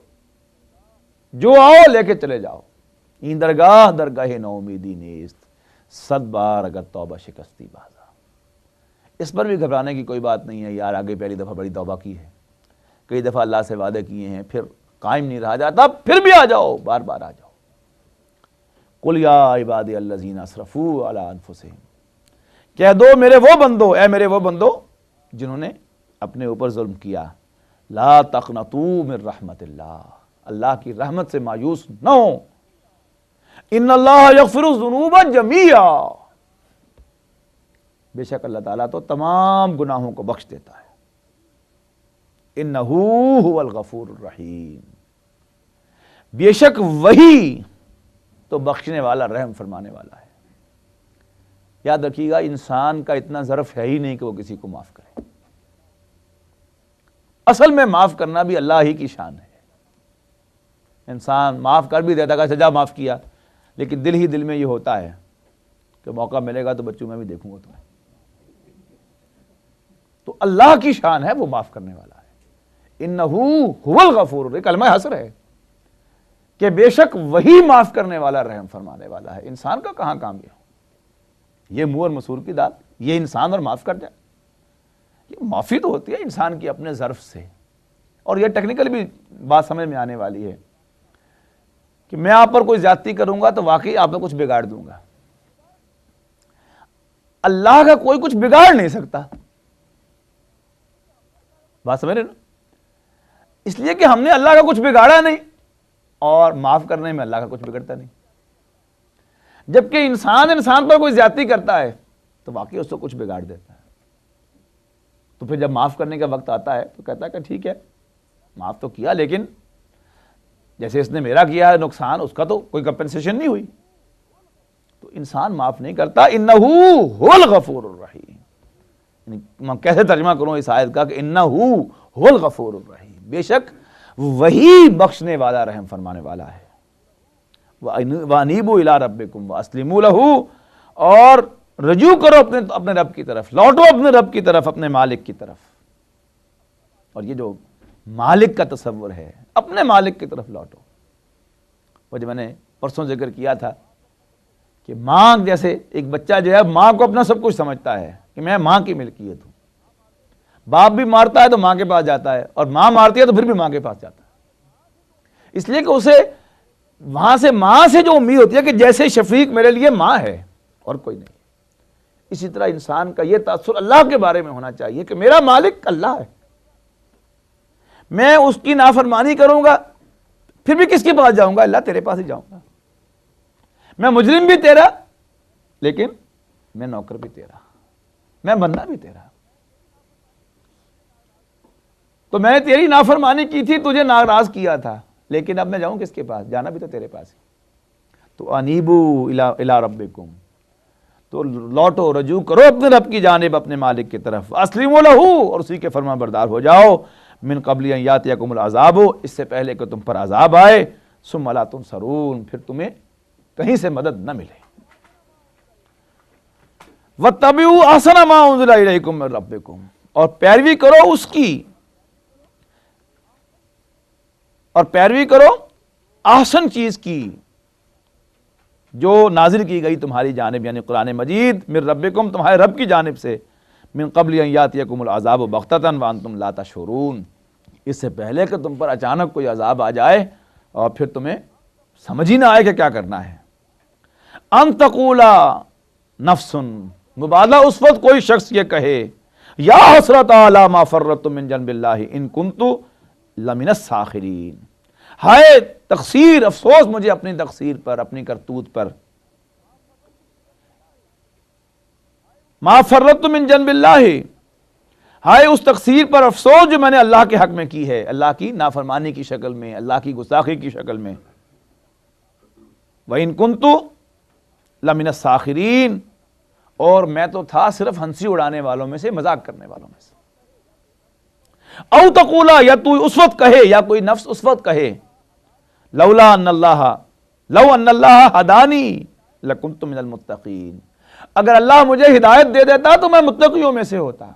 جو آؤ لے کے چلے جاؤ، این درگاہ درگاہ نو امیدی نیست، 100 بار اگر توبہ شکستی بازا۔ اس پر بھی گھبرانے کی کوئی بات نہیں ہے، یار آگے پہلی دفعہ بڑی توبہ کی ہے، کئی دفعہ اللہ سے وعدے کیے ہیں، پھر قائم نہیں رہا جاتا، پھر بھی آ جاؤ، بار بار آ جاؤ۔ قل یا عبادی الذین اسرفوا علی انفسہم، کہہ دو میرے وہ بندو، اے میرے وہ بندو جنہوں نے اپنے اوپر ظلم کیا، لا تقنطوا من رحمت اللہ، اللہ کی رحمت سے مایوس نہ ہو، ان اللہ یغفر الذنوب جمیعا، بے شک اللہ تعالیٰ تو تمام گناہوں کو بخش دیتا ہے، انہ هو الغفور الرحیم، بے شک وہی تو بخشنے والا، رحم فرمانے والا ہے۔ یاد رکھیے گا، انسان کا اتنا ظرف ہے ہی نہیں کہ وہ کسی کو معاف کرے، اصل میں معاف کرنا بھی اللہ ہی کی شان ہے۔ انسان معاف کر بھی دیتا کہ سجا معاف کیا، لیکن دل ہی دل میں یہ ہوتا ہے کہ موقع ملے گا تو بچوں میں بھی دیکھوں گا تمہیں۔ تو اللہ کی شان ہے، وہ معاف کرنے والا ہے، انہ هو الغفور، ایک کلمہ حسر ہے کہ بے شک وہی معاف کرنے والا، رحم فرمانے والا ہے۔ انسان کا کہاں کام یہ منہ اور مسور کی دال، یہ انسان اور معاف کر جائے، یہ معافی تو ہوتی ہے انسان کی اپنے ظرف سے، اور یہ ٹیکنیکل بھی بات سمجھ میں آنے والی ہے کہ میں آپ پر کوئی زیادتی کروں گا تو واقعی آپ میں کچھ بگاڑ دوں گا، اللہ کا کوئی کچھ بگاڑ نہیں سکتا، بات سمجھ رہے نا؟ اس لیے کہ ہم نے اللہ کا کچھ بگاڑا نہیں، اور معاف کرنے میں اللہ کا کچھ بگڑتا نہیں۔ جبکہ انسان پر کوئی زیادتی کرتا ہے تو واقعی اس کو کچھ بگاڑ دیتا ہے، تو پھر جب معاف کرنے کا وقت آتا ہے تو کہتا ہے کہ ٹھیک ہے معاف تو کیا، لیکن جیسے اس نے میرا کیا ہے نقصان، اس کا تو کوئی کمپنسیشن نہیں ہوئی، تو انسان معاف نہیں کرتا۔ انہ هو الغفور الرحیم، یعنی میں کیسے ترجمہ کروں اس آیت کا کہ انہ هو الغفور الرحیم، بے شک وہی بخشنے والا، رحم فرمانے والا ہے۔ وَأَنِيبُوا إِلَىٰ رَبِّكُمْ وَأَسْلِمُوا لَهُ، اور رجوع کرو اپنے رب کی طرف، لوٹو اپنے رب کی طرف، اپنے مالک کی طرف۔ اور یہ جو مالک کا تصور ہے، اپنے مالک کی طرف لوٹو، وہ جو میں نے پرسوں ذکر کیا تھا کہ ماں، جیسے ایک بچہ جو ہے ماں کو اپنا سب کچھ سمجھتا ہے کہ میں ماں کی ملکیت ہوں، باپ بھی مارتا ہے تو ماں کے پاس جاتا ہے، اور ماں مارتی ہے تو پھر بھی ماں کے پاس جاتا ہے، اس لیے کہ اسے وہاں سے ماں سے جو امید ہوتی ہے کہ جیسے شفیق میرے لیے ماں ہے اور کوئی نہیں۔ اسی طرح انسان کا یہ تاثر اللہ کے بارے میں ہونا چاہیے کہ میرا مالک اللہ ہے، میں اس کی نافرمانی کروں گا پھر بھی کس کے پاس جاؤں گا؟ اللہ تیرے پاس ہی جاؤں گا۔ میں مجرم بھی تیرا، لیکن میں نوکر بھی تیرا، میں بندہ بھی تیرا، تو میں نے تیری نافرمانی کی تھی، تجھے ناراض کیا تھا، لیکن اب میں جاؤں کس کے پاس؟ جانا بھی تو تیرے پاس ہی۔ تو انیبو الی ربکم، تو لوٹو، رجوع کرو اپنے رب کی جانب، اپنے مالک کی طرف، اسلموا لہ، اور اسی کے فرما بردار ہو جاؤ، من قبل ان یاتیکم العذاب، اس سے پہلے کہ تم پر عذاب آئے، ثم لا تنصرون، پھر تمہیں کہیں سے مدد نہ ملے۔ واتبعوا احسن ما انزل الیکم من ربکم، اور پیروی کرو اس کی، اور پیروی کرو احسن چیز کی جو نازل کی گئی تمہاری جانب، یعنی قرآن مجید، من ربکم، تمہارے رب کی جانب سے، من قبل ان یاتیکم العذاب بغتۃ وانتم لا تشعرون، اس سے پہلے کہ تم پر اچانک کوئی عذاب آ جائے اور پھر تمہیں سمجھ ہی نہ آئے کہ کیا کرنا ہے۔ ان تقولا نفس، مبادلہ اس وقت کوئی شخص یہ کہے، یا حسرت علی ما فرطت من جنب اللہ ان کنت لمن الساخرین، ہائے تقصیر، افسوس مجھے اپنی تقصیر پر، اپنی کرتوت پر، ما فرطت من جنب اللہ، ہائے اس تقصیر پر افسوس جو میں نے اللہ کے حق میں کی ہے، اللہ کی نافرمانی کی شکل میں، اللہ کی گستاخی کی شکل میں۔ وَإِن كُنتُ لَمِنَ السَّاخِرِينَ، اور میں تو تھا صرف ہنسی اڑانے والوں میں سے، مذاق کرنے والوں میں سے۔ او تقولا، یا تو اس وقت کہے، یا کوئی نفس اس وقت کہے، لولا ان اللہ ہدانی لکنت من المتقین، اگر اللہ مجھے ہدایت دے دیتا تو میں متقیوں میں سے ہوتا۔